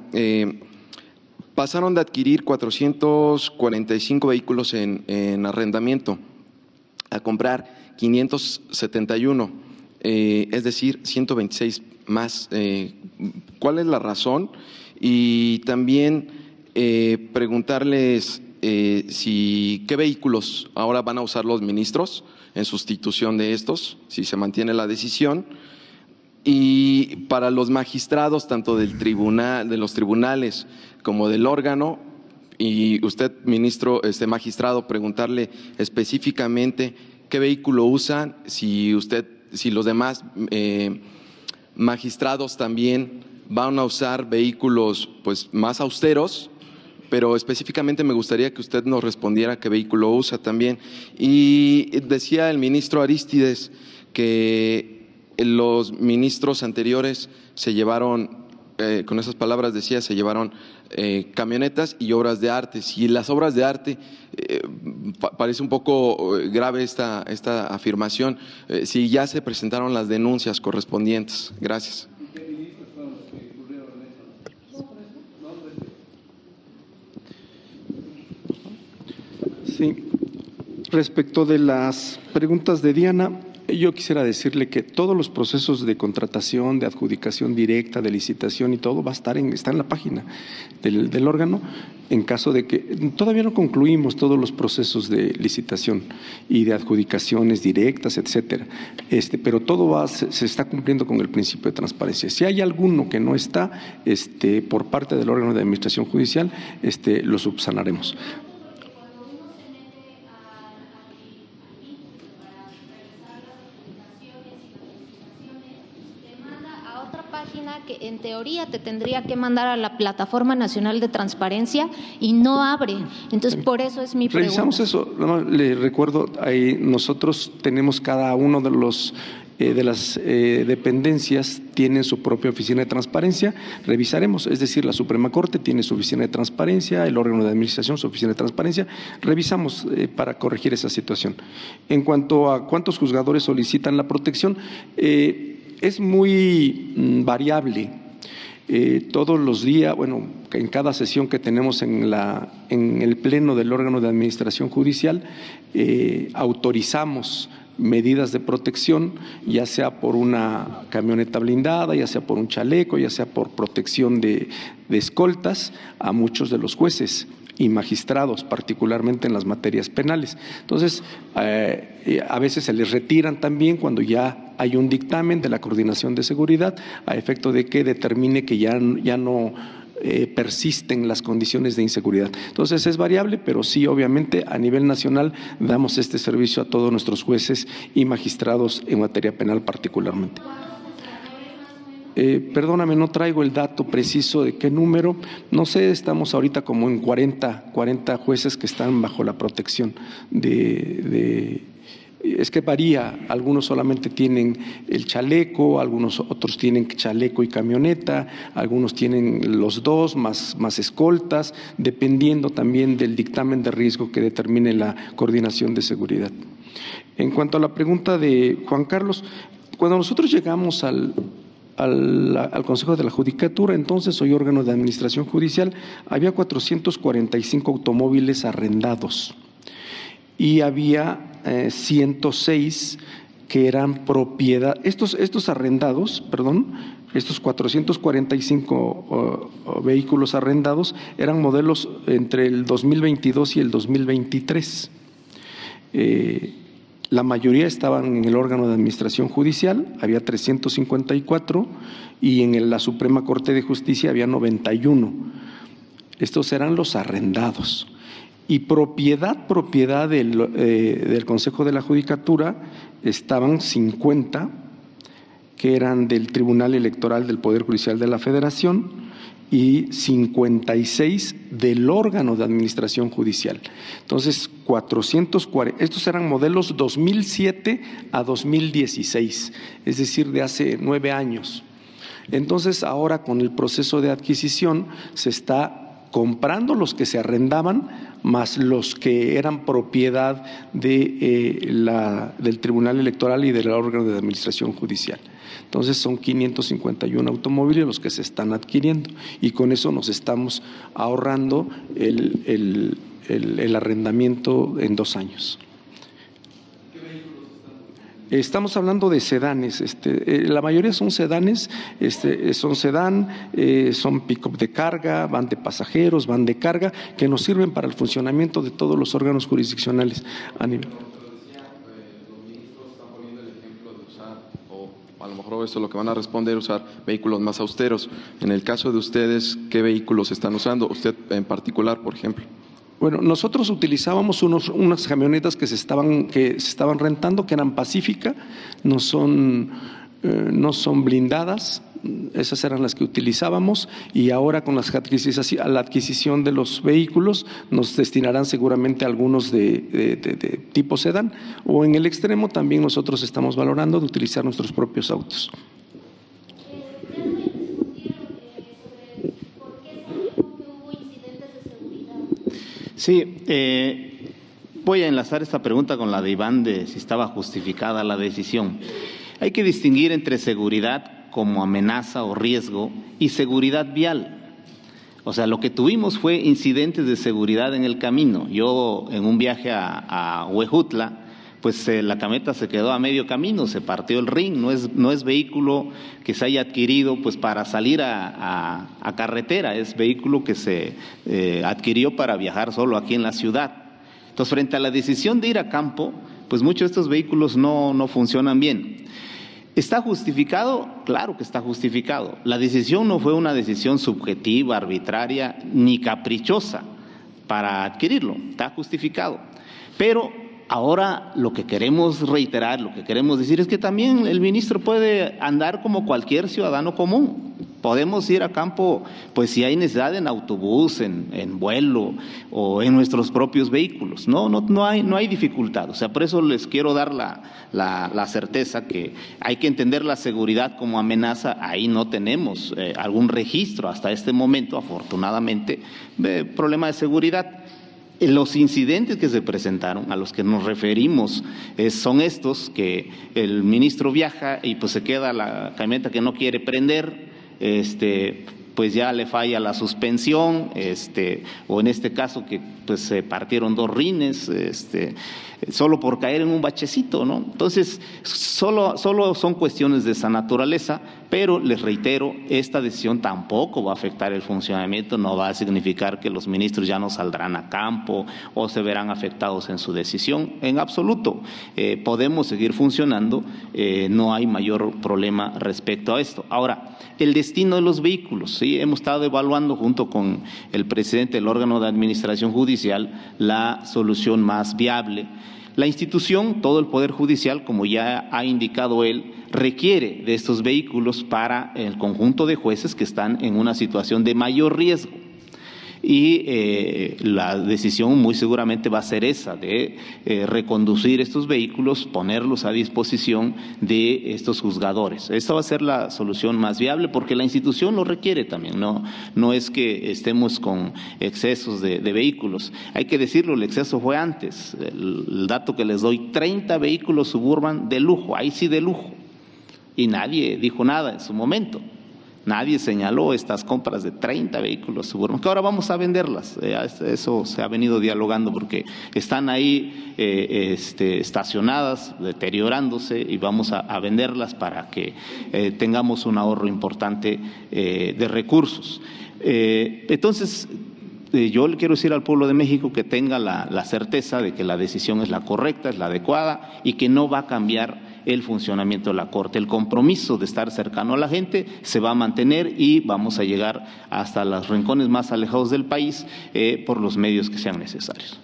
pasaron de adquirir 445 vehículos en arrendamiento a comprar 571, es decir, 126 más. ¿Cuál es la razón? Y también preguntarles qué vehículos ahora van a usar los ministros en sustitución de estos, si se mantiene la decisión. Y para los magistrados, tanto del tribunal, de los tribunales como del órgano, y usted, ministro, magistrado, preguntarle específicamente qué vehículo usan, si los demás magistrados también van a usar vehículos pues más austeros, pero específicamente me gustaría que usted nos respondiera qué vehículo usa también. Y decía el ministro Arístides que los ministros anteriores se llevaron, con esas palabras decía, se llevaron camionetas y obras de arte. Si las obras de arte, parece un poco grave esta afirmación, si ya se presentaron las denuncias correspondientes. Gracias. Sí, respecto de las preguntas de Diana, yo quisiera decirle que todos los procesos de contratación, de adjudicación directa, de licitación y todo va a estar está en la página del órgano, en caso de que todavía no concluimos todos los procesos de licitación y de adjudicaciones directas, etcétera. Pero todo se está cumpliendo con el principio de transparencia. Si hay alguno que no está, por parte del órgano de administración judicial, lo subsanaremos. Que en teoría te tendría que mandar a la Plataforma Nacional de Transparencia y no abre. Entonces, por eso es mi pregunta. Revisamos eso. No, le recuerdo, nosotros tenemos cada uno de los de las dependencias tienen su propia oficina de transparencia, revisaremos, es decir, la Suprema Corte tiene su oficina de transparencia, el órgano de administración su oficina de transparencia, revisamos para corregir esa situación. En cuanto a cuántos juzgadores solicitan la protección, es muy variable. Todos los días, bueno, en cada sesión que tenemos en el pleno del órgano de administración judicial, autorizamos medidas de protección, ya sea por una camioneta blindada, ya sea por un chaleco, ya sea por protección de escoltas a muchos de los jueces y magistrados, particularmente en las materias penales. Entonces, a veces se les retiran también cuando ya hay un dictamen de la Coordinación de Seguridad a efecto de que determine que ya no persisten las condiciones de inseguridad. Entonces es variable, pero sí, obviamente, a nivel nacional damos este servicio a todos nuestros jueces y magistrados en materia penal particularmente. Perdóname, no traigo el dato preciso de qué número, no sé, estamos ahorita como en 40 jueces que están bajo la protección es que varía, algunos solamente tienen el chaleco, algunos otros tienen chaleco y camioneta, algunos tienen los dos más escoltas, dependiendo también del dictamen de riesgo que determine la Coordinación de Seguridad. En cuanto a la pregunta de Juan Carlos, cuando nosotros llegamos al Consejo de la Judicatura, entonces soy órgano de administración judicial, había 445 automóviles arrendados y había 106 que eran propiedad. Estos arrendados, estos 445 vehículos arrendados eran modelos entre el 2022 y el 2023. La mayoría estaban en el órgano de administración judicial, había 354, y en la Suprema Corte de Justicia había 91. Estos eran los arrendados. Y propiedad del Consejo de la Judicatura estaban 50, que eran del Tribunal Electoral del Poder Judicial de la Federación, y 56 del órgano de administración judicial. Entonces, 440, estos eran modelos 2007 a 2016, es decir, de hace 9 años. Entonces, ahora con el proceso de adquisición se está comprando los que se arrendaban más los que eran propiedad del Tribunal Electoral y del órgano de administración judicial. Entonces son 551 automóviles los que se están adquiriendo y con eso nos estamos ahorrando el arrendamiento en 2 años. Estamos hablando de sedanes, la mayoría son sedanes, son sedán, son pick-up de carga, van de pasajeros, van de carga, que nos sirven para el funcionamiento de todos los órganos jurisdiccionales a nivel. A lo mejor eso es lo que van a responder, usar vehículos más austeros. En el caso de ustedes, ¿qué vehículos están usando? Usted en particular, por ejemplo. Bueno, nosotros utilizábamos unas camionetas que se estaban rentando, que eran Pacífica, no son blindadas, esas eran las que utilizábamos, y ahora con la adquisición de los vehículos nos destinarán seguramente algunos de tipo sedán, o en el extremo también nosotros estamos valorando de utilizar nuestros propios autos. Sí, voy a enlazar esta pregunta con la de Iván de si estaba justificada la decisión. Hay que distinguir entre seguridad como amenaza o riesgo y seguridad vial. O sea, lo que tuvimos fue incidentes de seguridad en el camino. Yo en un viaje a Huejutla, pues la camioneta se quedó a medio camino, se partió el ring, no es vehículo que se haya adquirido pues para salir a carretera, es vehículo que se adquirió para viajar solo aquí en la ciudad. Entonces, frente a la decisión de ir a campo, pues muchos de estos vehículos no funcionan bien. ¿Está justificado? Claro que está justificado. La decisión no fue una decisión subjetiva, arbitraria, ni caprichosa para adquirirlo, está justificado. Pero ahora lo que queremos reiterar, lo que queremos decir es que también el ministro puede andar como cualquier ciudadano común. Podemos ir a campo, pues si hay necesidad, en autobús, en vuelo o en nuestros propios vehículos. No hay dificultad. O sea, por eso les quiero dar la certeza que hay que entender la seguridad como amenaza. Ahí no tenemos algún registro hasta este momento, afortunadamente, de problema de seguridad. Los incidentes que se presentaron, a los que nos referimos, son estos, que el ministro viaja y pues se queda la camioneta que no quiere prender, pues ya le falla la suspensión, o en este caso que pues se partieron 2 rines, solo por caer en un bachecito, ¿no? Entonces, solo son cuestiones de esa naturaleza, pero les reitero, esta decisión tampoco va a afectar el funcionamiento, no va a significar que los ministros ya no saldrán a campo o se verán afectados en su decisión, en absoluto. Podemos seguir funcionando, no hay mayor problema respecto a esto. Ahora, el destino de los vehículos, ¿sí? Hemos estado evaluando junto con el presidente del órgano de administración judicial la solución más viable. La institución, todo el Poder Judicial, como ya ha indicado él, requiere de estos vehículos para el conjunto de jueces que están en una situación de mayor riesgo. Y la decisión muy seguramente va a ser esa, de reconducir estos vehículos, ponerlos a disposición de estos juzgadores. Esta va a ser la solución más viable porque la institución lo requiere también, no es que estemos con excesos de vehículos. Hay que decirlo, el exceso fue antes. El dato que les doy, 30 vehículos Suburban de lujo, ahí sí de lujo. Y nadie dijo nada en su momento. Nadie señaló estas compras de 30 vehículos Suburban, que ahora vamos a venderlas. Eso se ha venido dialogando porque están ahí estacionadas, deteriorándose, y vamos a venderlas para que tengamos un ahorro importante de recursos. Entonces, yo le quiero decir al pueblo de México que tenga la certeza de que la decisión es la correcta, es la adecuada y que no va a cambiar el funcionamiento de la Corte. El compromiso de estar cercano a la gente se va a mantener y vamos a llegar hasta los rincones más alejados del país por los medios que sean necesarios.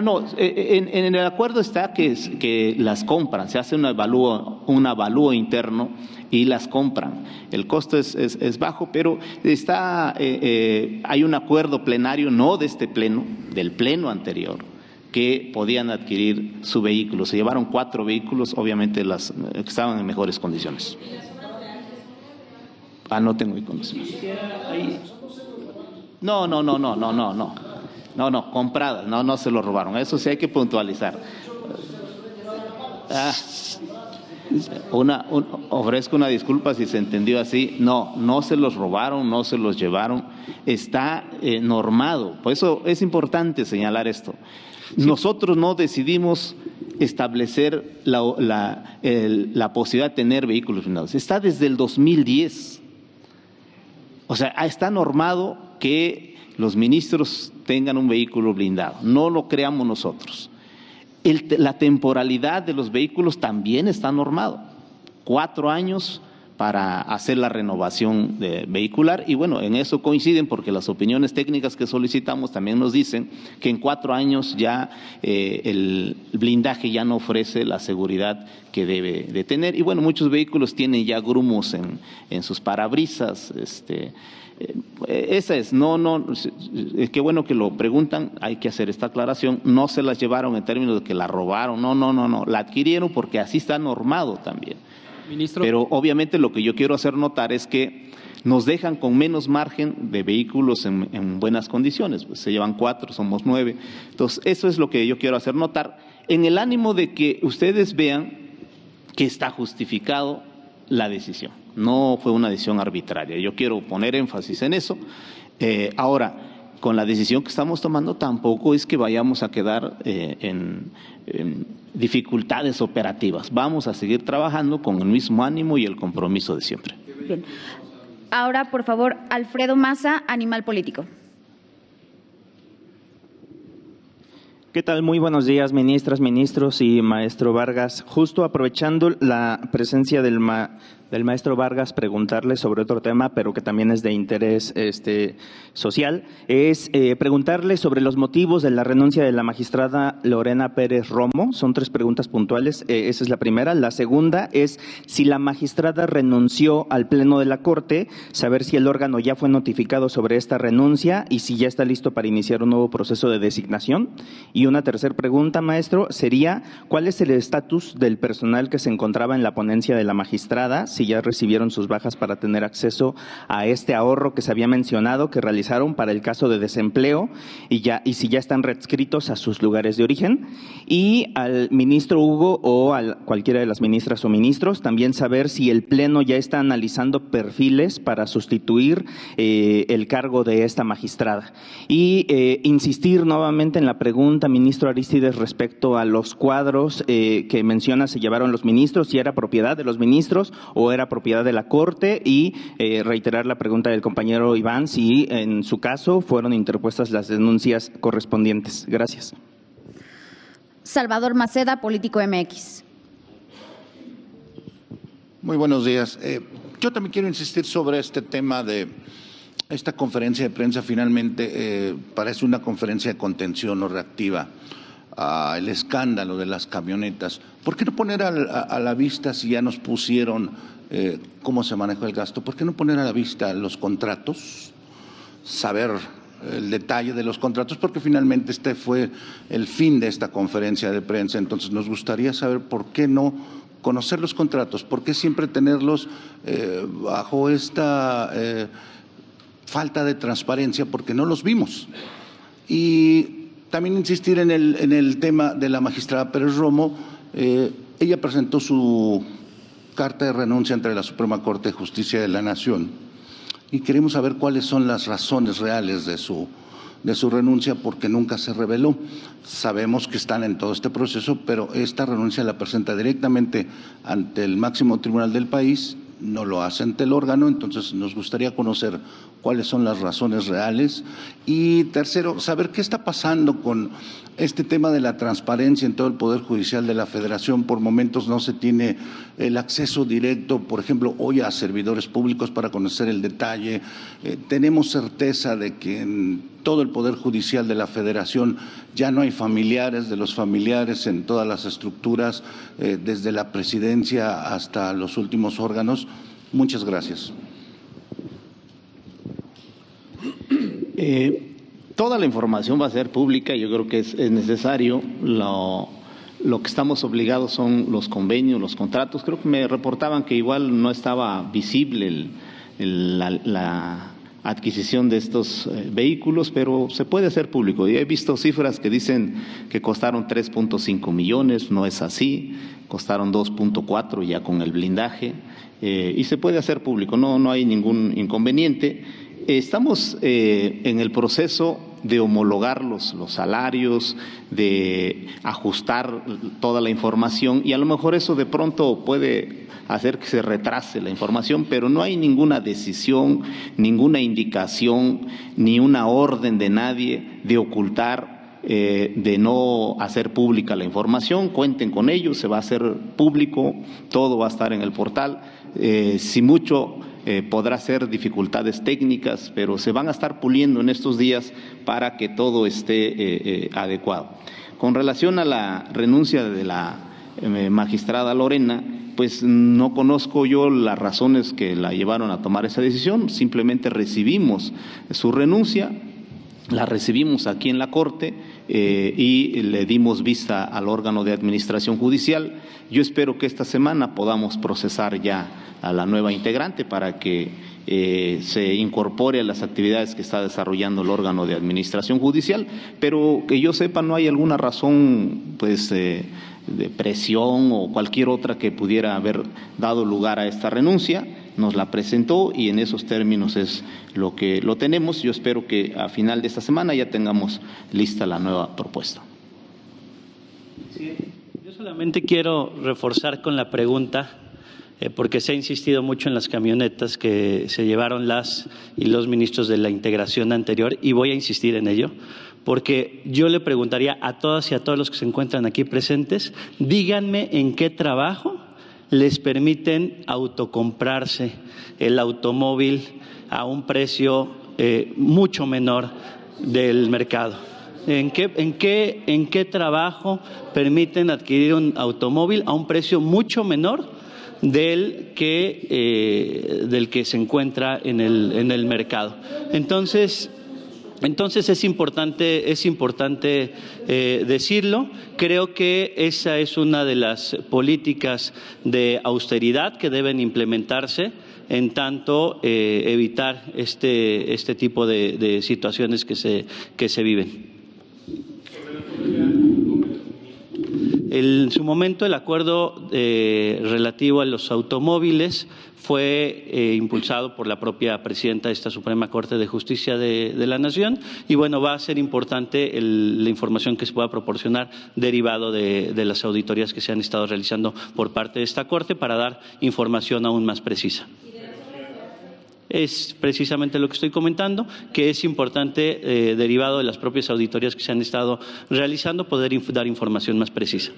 No, en el acuerdo está que las compran, se hace un avalúo interno y las compran. El costo es bajo, pero hay un acuerdo plenario, no de este pleno, del pleno anterior, que podían adquirir su vehículo. Se llevaron 4 vehículos, obviamente que estaban en mejores condiciones. No tengo conocimiento. No, compradas, no se lo robaron. Eso sí hay que puntualizar. Ofrezco una disculpa si se entendió así. No se los robaron, no se los llevaron. Está normado. Por eso es importante señalar esto. Nosotros no decidimos establecer la posibilidad de tener vehículos blindados. Está desde el 2010. O sea, está normado que los ministros tengan un vehículo blindado. No lo creamos nosotros. La temporalidad de los vehículos también está normado. 4 años para hacer la renovación vehicular, y bueno, en eso coinciden porque las opiniones técnicas que solicitamos también nos dicen que en 4 años ya el blindaje ya no ofrece la seguridad que debe de tener, y bueno, muchos vehículos tienen ya grumos en sus parabrisas. Esa es, qué bueno que lo preguntan, hay que hacer esta aclaración. No se las llevaron en términos de que la robaron, no, la adquirieron porque así está normado también. Ministro. Pero obviamente lo que yo quiero hacer notar es que nos dejan con menos margen de vehículos en buenas condiciones. Pues se llevan 4, somos 9. Entonces, eso es lo que yo quiero hacer notar, en el ánimo de que ustedes vean que está justificado la decisión. No fue una decisión arbitraria. Yo quiero poner énfasis en eso. Ahora, con la decisión que estamos tomando tampoco es que vayamos a quedar en dificultades operativas. Vamos a seguir trabajando con el mismo ánimo y el compromiso de siempre. Bien. Ahora, por favor, Alfredo Maza, Animal Político. ¿Qué tal? Muy buenos días, ministras, ministros y maestro Vargas. Justo aprovechando la presencia del maestro Vargas, preguntarle sobre otro tema, pero que también es de interés social, es preguntarle sobre los motivos de la renuncia de la magistrada Lorena Pérez Romo. Son 3 preguntas puntuales, esa es la primera. La segunda es si la magistrada renunció al Pleno de la Corte, saber si el órgano ya fue notificado sobre esta renuncia y si ya está listo para iniciar un nuevo proceso de designación. Y una tercera pregunta, maestro, sería ¿cuál es el estatus del personal que se encontraba en la ponencia de la magistrada? Si ya recibieron sus bajas para tener acceso a este ahorro que se había mencionado que realizaron para el caso de desempleo y si ya están redscritos a sus lugares de origen. Y al ministro Hugo o a cualquiera de las ministras o ministros también saber si el Pleno ya está analizando perfiles para sustituir el cargo de esta magistrada. Y insistir nuevamente en la pregunta, ministro Arístides, respecto a los cuadros que menciona se llevaron los ministros, si era propiedad de los ministros o era propiedad de la Corte, y reiterar la pregunta del compañero Iván, si en su caso fueron interpuestas las denuncias correspondientes. Gracias. Salvador Maceda, Político MX. Muy buenos días. Yo también quiero insistir sobre este tema de esta conferencia de prensa. Finalmente parece una conferencia de contención o reactiva al escándalo de las camionetas. ¿Por qué no poner a la vista, si ya nos pusieron cómo se manejó el gasto, por qué no poner a la vista los contratos, saber el detalle de los contratos, porque finalmente este fue el fin de esta conferencia de prensa? Entonces nos gustaría saber por qué no conocer los contratos, por qué siempre tenerlos bajo esta falta de transparencia, porque no los vimos. Y también insistir en el tema de la magistrada Pérez Romo. Ella presentó su carta de renuncia ante la Suprema Corte de Justicia de la Nación y queremos saber cuáles son las razones reales de su renuncia, porque nunca se reveló. Sabemos que están en todo este proceso, pero esta renuncia la presenta directamente ante el máximo tribunal del país, no lo hace ante el órgano. Entonces nos gustaría conocer cuáles son las razones reales. Y tercero, saber qué está pasando con este tema de la transparencia en todo el Poder Judicial de la Federación. Por momentos no se tiene el acceso directo, por ejemplo, hoy a servidores públicos para conocer el detalle. Tenemos certeza de que en todo el Poder Judicial de la Federación ya no hay familiares de los familiares en todas las estructuras, desde la presidencia hasta los últimos órganos. Muchas gracias. Toda la información va a ser pública. Yo creo que es necesario. Lo que estamos obligados son los convenios, los contratos. Creo que me reportaban que igual no estaba visible adquisición de estos vehículos, pero se puede hacer público. Y he visto cifras que dicen que costaron 3.5 millones, no es así, costaron 2.4 ya con el blindaje, y se puede hacer público, no hay ningún inconveniente. Estamos en el proceso de homologar los salarios, de ajustar toda la información, y a lo mejor eso de pronto puede hacer que se retrase la información, pero no hay ninguna decisión, ninguna indicación, ni una orden de nadie de ocultar, de no hacer pública la información. Cuenten con ello, se va a hacer público, todo va a estar en el portal. Si mucho podrá ser dificultades técnicas, pero se van a estar puliendo en estos días para que todo esté adecuado. Con relación a la renuncia de la magistrada Lorena, pues no conozco yo las razones que la llevaron a tomar esa decisión, simplemente recibimos su renuncia, la recibimos aquí en la Corte y le dimos vista al órgano de administración judicial. Yo espero que esta semana podamos procesar ya a la nueva integrante para que se incorpore a las actividades que está desarrollando el órgano de administración judicial, pero que yo sepa no hay alguna razón pues de presión o cualquier otra que pudiera haber dado lugar a esta renuncia. Nos la presentó y en esos términos es lo que lo tenemos. Yo espero que a final de esta semana ya tengamos lista la nueva propuesta. Sí, yo solamente quiero reforzar con la pregunta, porque se ha insistido mucho en las camionetas que se llevaron las y los ministros de la integración anterior, y voy a insistir en ello, porque yo le preguntaría a todas y a todos los que se encuentran aquí presentes, díganme en qué trabajo les permiten autocomprarse el automóvil a un precio mucho menor del mercado. ¿En qué trabajo permiten adquirir un automóvil a un precio mucho menor del que se encuentra en el mercado? Entonces es importante decirlo. Creo que esa es una de las políticas de austeridad que deben implementarse en tanto evitar este tipo de situaciones que se viven. En su momento el acuerdo relativo a los automóviles fue impulsado por la propia presidenta de esta Suprema Corte de Justicia de la Nación, y bueno, va a ser importante la información que se pueda proporcionar derivado de las auditorías que se han estado realizando por parte de esta Corte para dar información aún más precisa. Es precisamente lo que estoy comentando, que es importante, derivado de las propias auditorías que se han estado realizando, poder dar información más precisa.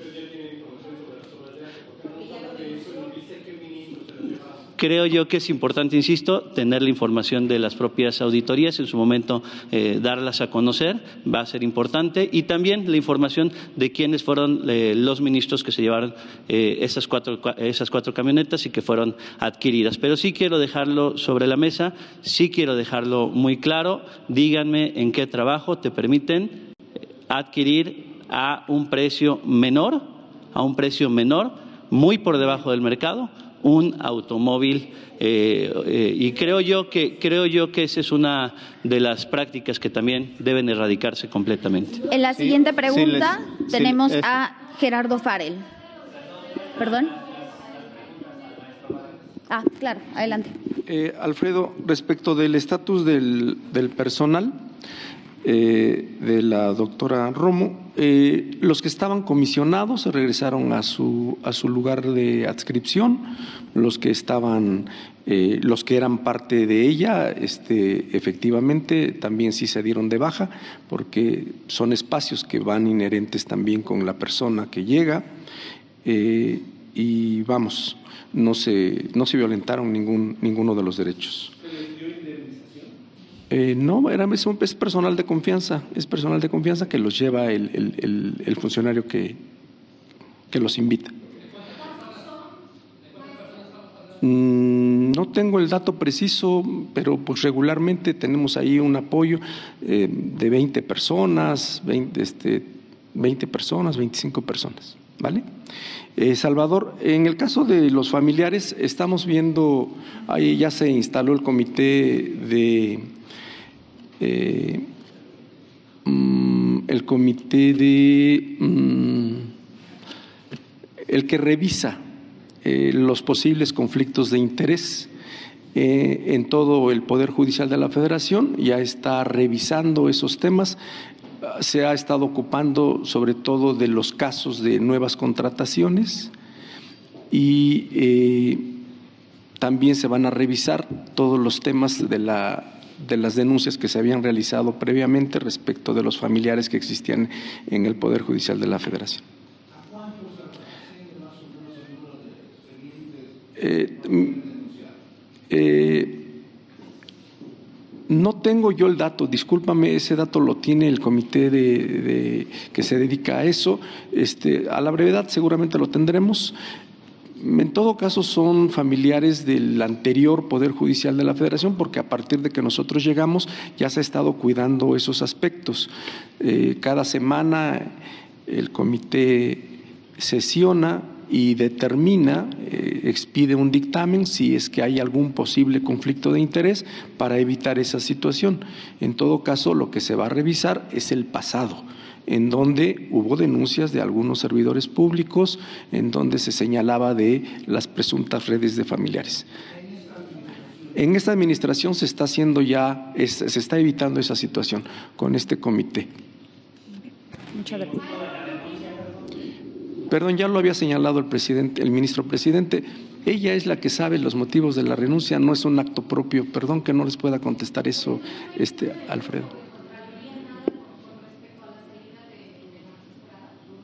Creo yo que es importante, insisto, tener la información de las propias auditorías, en su momento darlas a conocer, va a ser importante, y también la información de quiénes fueron los ministros que se llevaron esas cuatro camionetas y que fueron adquiridas. Pero sí quiero dejarlo sobre la mesa, sí quiero dejarlo muy claro. Díganme en qué trabajo te permiten adquirir a un precio menor, muy por debajo del mercado, un automóvil, y creo yo que esa es una de las prácticas que también deben erradicarse completamente. En la siguiente pregunta tenemos a Gerardo Farel. ¿Perdón? Claro, adelante. Alfredo, respecto del estatus del personal de la doctora Romo, los que estaban comisionados se regresaron a su lugar de adscripción, los que eran parte de ella, efectivamente también sí se dieron de baja, porque son espacios que van inherentes también con la persona que llega, y vamos, no se violentaron ninguno de los derechos. No, es personal de confianza, que los lleva el funcionario que los invita. No tengo el dato preciso, pero pues regularmente tenemos ahí un apoyo de 20 personas, 25 personas, ¿vale? Salvador, en el caso de los familiares estamos viendo, ahí ya se instaló el comité el comité el que revisa los posibles conflictos de interés en todo el Poder Judicial de la Federación, ya está revisando esos temas, se ha estado ocupando sobre todo de los casos de nuevas contrataciones y también se van a revisar todos los temas de las denuncias que se habían realizado previamente respecto de los familiares que existían en el Poder Judicial de la Federación. No tengo yo el dato, discúlpame, ese dato lo tiene el comité que se dedica a eso. A la brevedad seguramente lo tendremos. En todo caso son familiares del anterior Poder Judicial de la Federación, porque a partir de que nosotros llegamos ya se ha estado cuidando esos aspectos. Cada semana el comité sesiona y determina, expide un dictamen si es que hay algún posible conflicto de interés para evitar esa situación. En todo caso, lo que se va a revisar es el pasado, en donde hubo denuncias de algunos servidores públicos, en donde se señalaba de las presuntas redes de familiares. En esta administración se está haciendo ya, se está evitando esa situación con este comité. Muchas gracias. Perdón, ya lo había señalado el ministro presidente. Ella es la que sabe los motivos de la renuncia, no es un acto propio. Perdón que no les pueda contestar eso, Alfredo.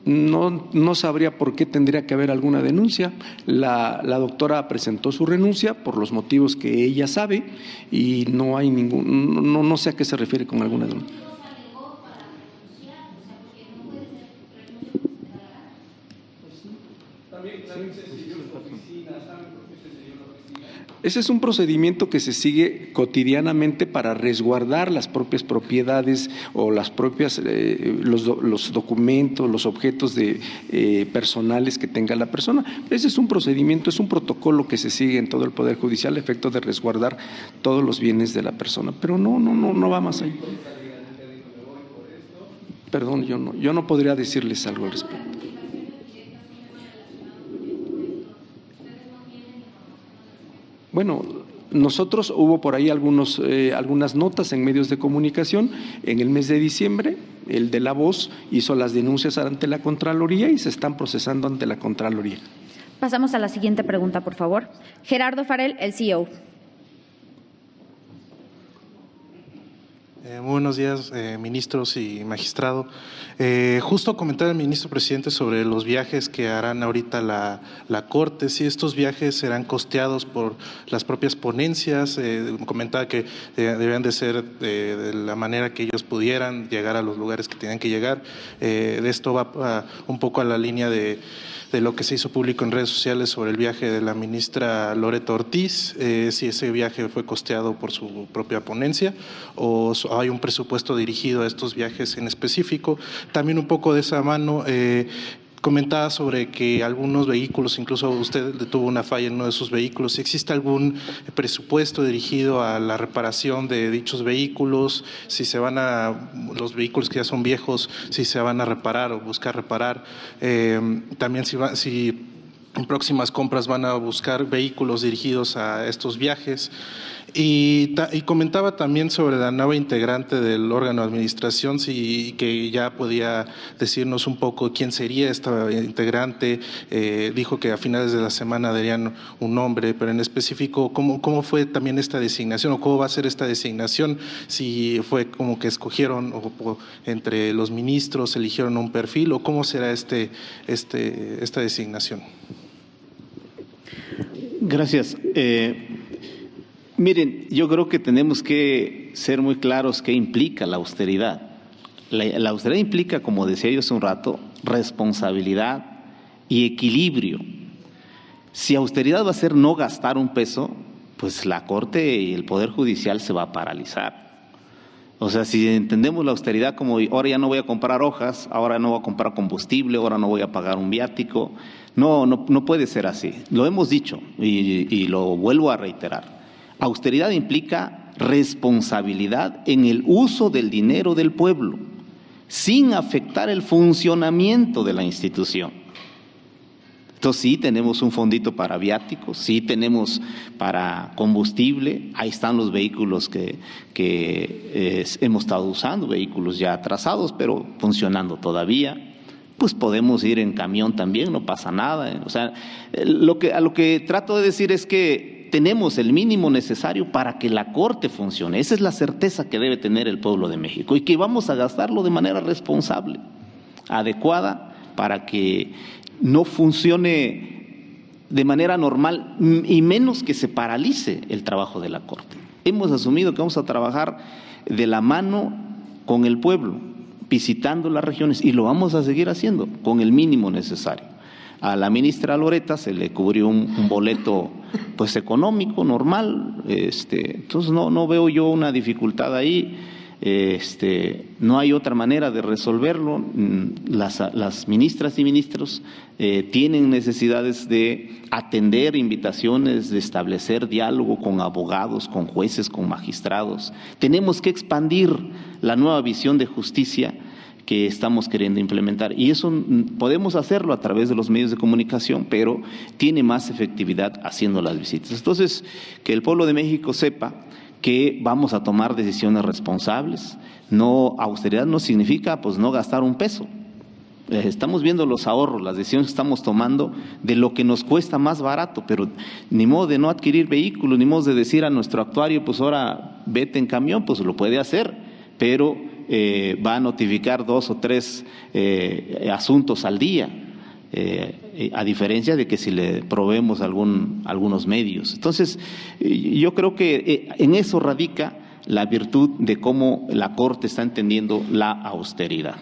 No sabría por qué tendría que haber alguna denuncia. La doctora presentó su renuncia por los motivos que ella sabe y no hay no sé a qué se refiere con alguna denuncia. Ese es un procedimiento que se sigue cotidianamente para resguardar las propias propiedades o las propias los documentos, los objetos personales que tenga la persona. Ese es un procedimiento, es un protocolo que se sigue en todo el Poder Judicial a efecto de resguardar todos los bienes de la persona, pero no va más allá. Perdón, yo no podría decirles algo al respecto. Bueno, nosotros hubo por ahí algunas notas en medios de comunicación en el mes de diciembre. El de La Voz hizo las denuncias ante la Contraloría y se están procesando ante la Contraloría. Pasamos a la siguiente pregunta, por favor. Gerardo Farel, el CEO. Muy buenos días, ministros y magistrado. Justo comentaba el ministro presidente sobre los viajes que harán ahorita la Corte, si estos viajes serán costeados por las propias ponencias. Comentaba que debían de ser de la manera que ellos pudieran llegar a los lugares que tenían que llegar. De esto va un poco a la línea de lo que se hizo público en redes sociales sobre el viaje de la ministra Loreto Ortiz, si ese viaje fue costeado por su propia ponencia o hay un presupuesto dirigido a estos viajes en específico. También un poco de esa mano, comentaba sobre que algunos vehículos, incluso usted tuvo una falla en uno de sus vehículos. Si existe algún presupuesto dirigido a la reparación de dichos vehículos, si se van los vehículos que ya son viejos, si se van a reparar o buscar reparar. También si en próximas compras van a buscar vehículos dirigidos a estos viajes. Y comentaba también sobre la nueva integrante del órgano de administración, que ya podía decirnos un poco quién sería esta integrante. Dijo que a finales de la semana darían un nombre, pero en específico, ¿cómo fue también esta designación o cómo va a ser esta designación? Si fue como que escogieron o entre los ministros eligieron un perfil o cómo será esta designación. Gracias. Miren, yo creo que tenemos que ser muy claros qué implica la austeridad. La austeridad implica, como decía yo hace un rato, responsabilidad y equilibrio. Si austeridad va a ser no gastar un peso, pues la Corte y el Poder Judicial se va a paralizar. O sea, si entendemos la austeridad como ahora ya no voy a comprar hojas, ahora no voy a comprar combustible, ahora no voy a pagar un viático, no puede ser así. Lo hemos dicho y lo vuelvo a reiterar. Austeridad implica responsabilidad en el uso del dinero del pueblo, sin afectar el funcionamiento de la institución. Entonces sí tenemos un fondito para viáticos, sí tenemos para combustible, ahí están los vehículos que hemos estado usando, vehículos ya atrasados, pero funcionando todavía. Pues podemos ir en camión también, no pasa nada. O sea, a lo que trato de decir es que tenemos el mínimo necesario para que la Corte funcione. Esa es la certeza que debe tener el pueblo de México y que vamos a gastarlo de manera responsable, adecuada, para que no funcione de manera normal y menos que se paralice el trabajo de la Corte. Hemos asumido que vamos a trabajar de la mano con el pueblo, visitando las regiones, y lo vamos a seguir haciendo con el mínimo necesario. A la ministra Loretta se le cubrió un boleto pues económico, normal, entonces no veo yo una dificultad ahí. No hay otra manera de resolverlo. Las ministras y ministros tienen necesidades de atender invitaciones, de establecer diálogo con abogados, con jueces, con magistrados. Tenemos que expandir la nueva visión de justicia que estamos queriendo implementar, y eso podemos hacerlo a través de los medios de comunicación, pero tiene más efectividad haciendo las visitas. Entonces, que el pueblo de México sepa que vamos a tomar decisiones responsables. No, austeridad no significa pues no gastar un peso. Estamos viendo los ahorros, las decisiones que estamos tomando de lo que nos cuesta más barato, pero ni modo de no adquirir vehículos, ni modo de decir a nuestro actuario pues ahora vete en camión, pues lo puede hacer, pero va a notificar 2 o 3 asuntos al día. A diferencia de que si le proveemos algunos medios. Entonces, yo creo que en eso radica la virtud de cómo la Corte está entendiendo la austeridad.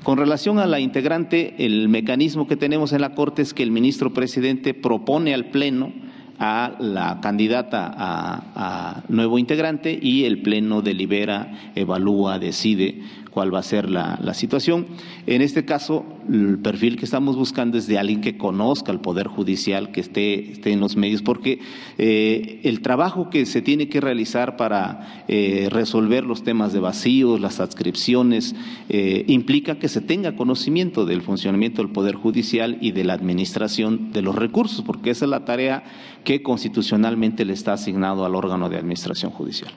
Con relación a la integrante, el mecanismo que tenemos en la Corte es que el ministro presidente propone al Pleno a la candidata a nuevo integrante y el Pleno delibera, evalúa, decide cuál va a ser la situación. En este caso, el perfil que estamos buscando es de alguien que conozca el Poder Judicial, que esté en los medios, porque el trabajo que se tiene que realizar para resolver los temas de vacíos, las adscripciones, implica que se tenga conocimiento del funcionamiento del Poder Judicial y de la administración de los recursos, porque esa es la tarea que constitucionalmente le está asignado al órgano de administración judicial.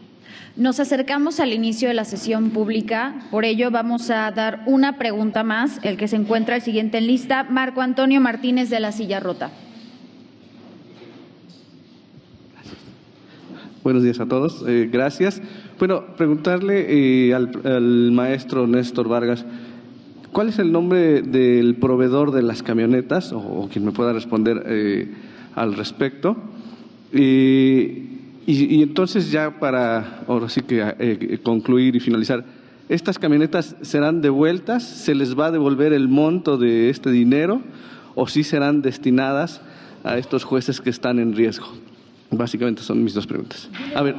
Nos acercamos al inicio de la sesión pública, por ello vamos a dar una pregunta más, el que se encuentra el siguiente en lista, Marco Antonio Martínez de la Silla Rota. Buenos días a todos, gracias. Bueno, preguntarle al maestro Néstor Vargas, ¿cuál es el nombre del proveedor de las camionetas? O quien me pueda responder al respecto. Y entonces ya para, ahora sí que concluir y finalizar, ¿estas camionetas serán devueltas? ¿Se les va a devolver el monto de este dinero? ¿O sí serán destinadas a estos jueces que están en riesgo? Básicamente son mis 2 preguntas. A ver.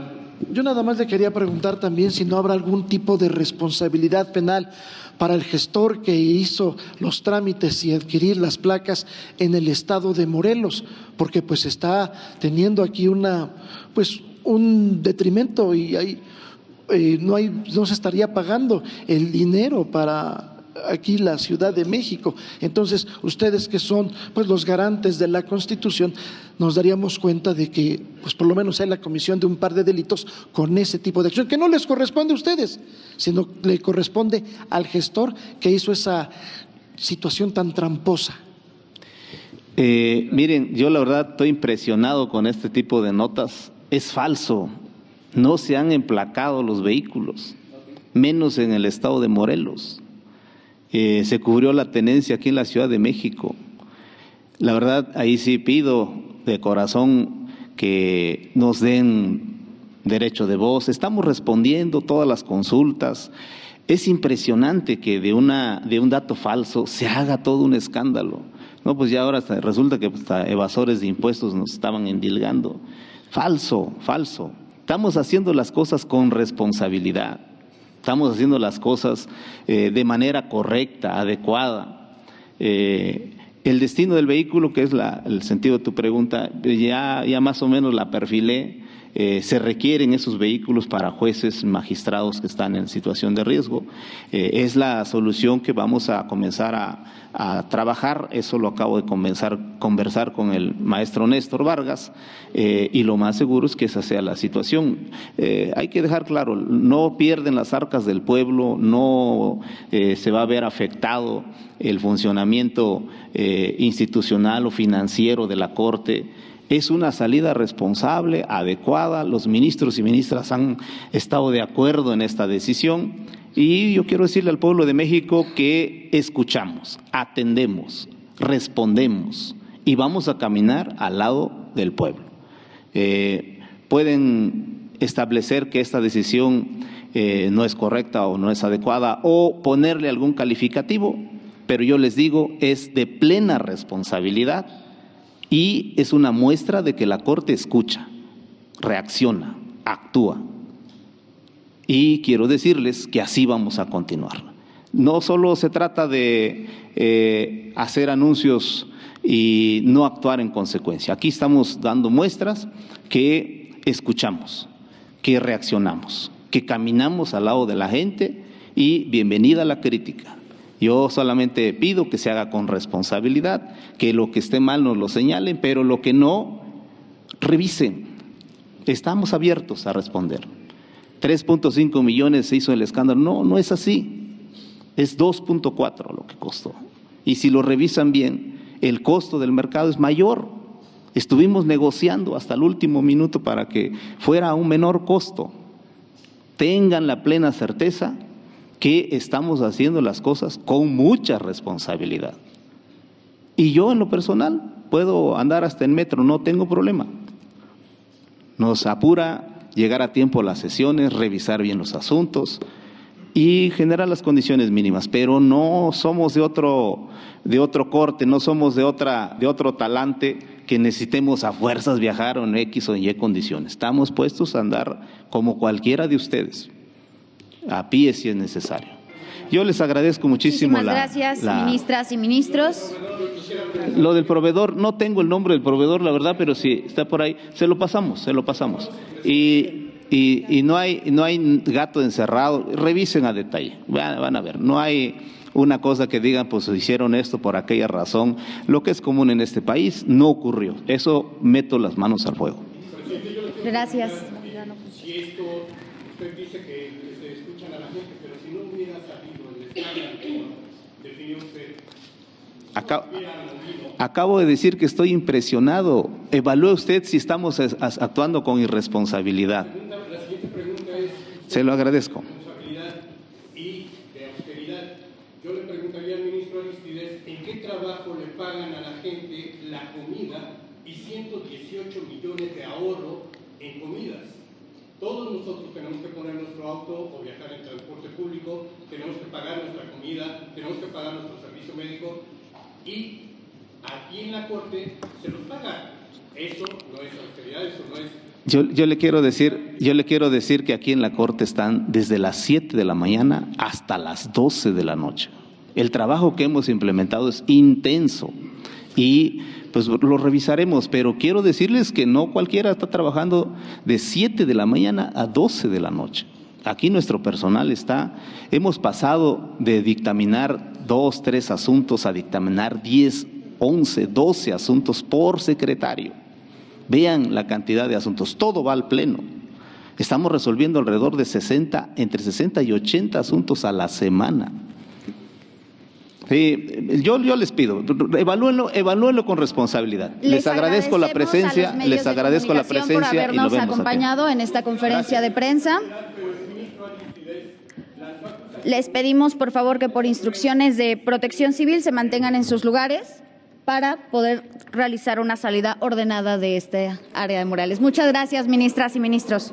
Yo nada más le quería preguntar también si no habrá algún tipo de responsabilidad penal para el gestor que hizo los trámites y adquirir las placas en el estado de Morelos, porque pues está teniendo aquí un detrimento y no se estaría pagando el dinero para aquí la Ciudad de México. Entonces, ustedes que son pues los garantes de la Constitución, nos daríamos cuenta de que pues por lo menos hay la comisión de un par de delitos con ese tipo de acción, que no les corresponde a ustedes, sino le corresponde al gestor que hizo esa situación tan tramposa. Miren, yo la verdad estoy impresionado con este tipo de notas. Es falso, no se han emplacado los vehículos, menos en el estado de Morelos. Se cubrió la tenencia aquí en la Ciudad de México. La verdad, ahí sí pido de corazón que nos den derecho de voz. Estamos respondiendo todas las consultas. Es impresionante que de un dato falso se haga todo un escándalo. No, pues ya ahora resulta que hasta evasores de impuestos nos estaban endilgando. Falso, falso. Estamos haciendo las cosas con responsabilidad. Estamos haciendo las cosas de manera correcta, adecuada. El destino del vehículo, que es el sentido de tu pregunta, ya más o menos la perfilé. se requieren esos vehículos para jueces, magistrados que están en situación de riesgo. Es la solución que vamos a comenzar a trabajar. Eso lo acabo de conversar con el maestro Néstor Vargas, y lo más seguro es que esa sea la situación. Hay que dejar claro, no pierden las arcas del pueblo, no se va a ver afectado el funcionamiento institucional o financiero de la Corte. Es una salida responsable, adecuada. Los ministros y ministras han estado de acuerdo en esta decisión, y yo quiero decirle al pueblo de México que escuchamos, atendemos, respondemos y vamos a caminar al lado del pueblo. Pueden establecer que esta decisión no es correcta o no es adecuada, o ponerle algún calificativo, pero yo les digo, es de plena responsabilidad. Y es una muestra de que la Corte escucha, reacciona, actúa. Y quiero decirles que así vamos a continuar. No solo se trata de hacer anuncios y no actuar en consecuencia. Aquí estamos dando muestras que escuchamos, que reaccionamos, que caminamos al lado de la gente, y bienvenida la crítica. Yo solamente pido que se haga con responsabilidad, que lo que esté mal nos lo señalen, pero lo que no, revisen. Estamos abiertos a responder. 3.5 millones se hizo el escándalo. No, no es así. Es 2.4 lo que costó. Y si lo revisan bien, el costo del mercado es mayor. Estuvimos negociando hasta el último minuto para que fuera a un menor costo. Tengan la plena certeza que estamos haciendo las cosas con mucha responsabilidad. Y yo en lo personal puedo andar hasta en metro, no tengo problema. Nos apura llegar a tiempo a las sesiones, revisar bien los asuntos y generar las condiciones mínimas, pero no somos de otro corte, no somos de otro talante que necesitemos a fuerzas viajar en X o Y condiciones. Estamos puestos a andar como cualquiera de ustedes, a pie si es necesario. Yo les agradezco muchísimo. Muchísimas gracias, ministras y ministros. Lo del proveedor, no tengo el nombre del proveedor, la verdad, pero si está por ahí, se lo pasamos. Y no hay gato encerrado, revisen a detalle, van a ver, no hay una cosa que digan, pues hicieron esto por aquella razón. Lo que es común en este país no ocurrió. Eso meto las manos al fuego. Gracias. Si esto, usted dice que se escuchan a la gente, pero si no hubiera salido el escándalo, definió usted. Acabo de decir que estoy impresionado. Evalúe usted si estamos actuando con irresponsabilidad. La siguiente pregunta es... Se lo agradezco. Y de austeridad. Yo le preguntaría al ministro Arístides, ¿en qué trabajo le pagan a la gente la comida y 118 millones de ahorro en comidas? Todos nosotros tenemos que poner nuestro auto o viajar en transporte público, tenemos que pagar nuestra comida, tenemos que pagar nuestro servicio médico, y aquí en la Corte se los paga. Eso no es austeridad, eso no es... Yo le quiero decir que aquí en la Corte están desde las 7 de la mañana hasta las 12 de la noche. El trabajo que hemos implementado es intenso y pues lo revisaremos, pero quiero decirles que no cualquiera está trabajando de 7 de la mañana a 12 de la noche. Aquí nuestro personal hemos pasado de dictaminar 2, 3 asuntos a dictaminar 10, 11, 12 asuntos por secretario. Vean la cantidad de asuntos, todo va al pleno. Estamos resolviendo alrededor de entre 60 y 80 asuntos a la semana. Sí, yo les pido, evalúenlo con responsabilidad. Les agradezco la presencia, por habernos acompañado en esta conferencia de prensa. Les pedimos, por favor, que por instrucciones de Protección Civil se mantengan en sus lugares para poder realizar una salida ordenada de esta área de Morales. Muchas gracias, ministras y ministros.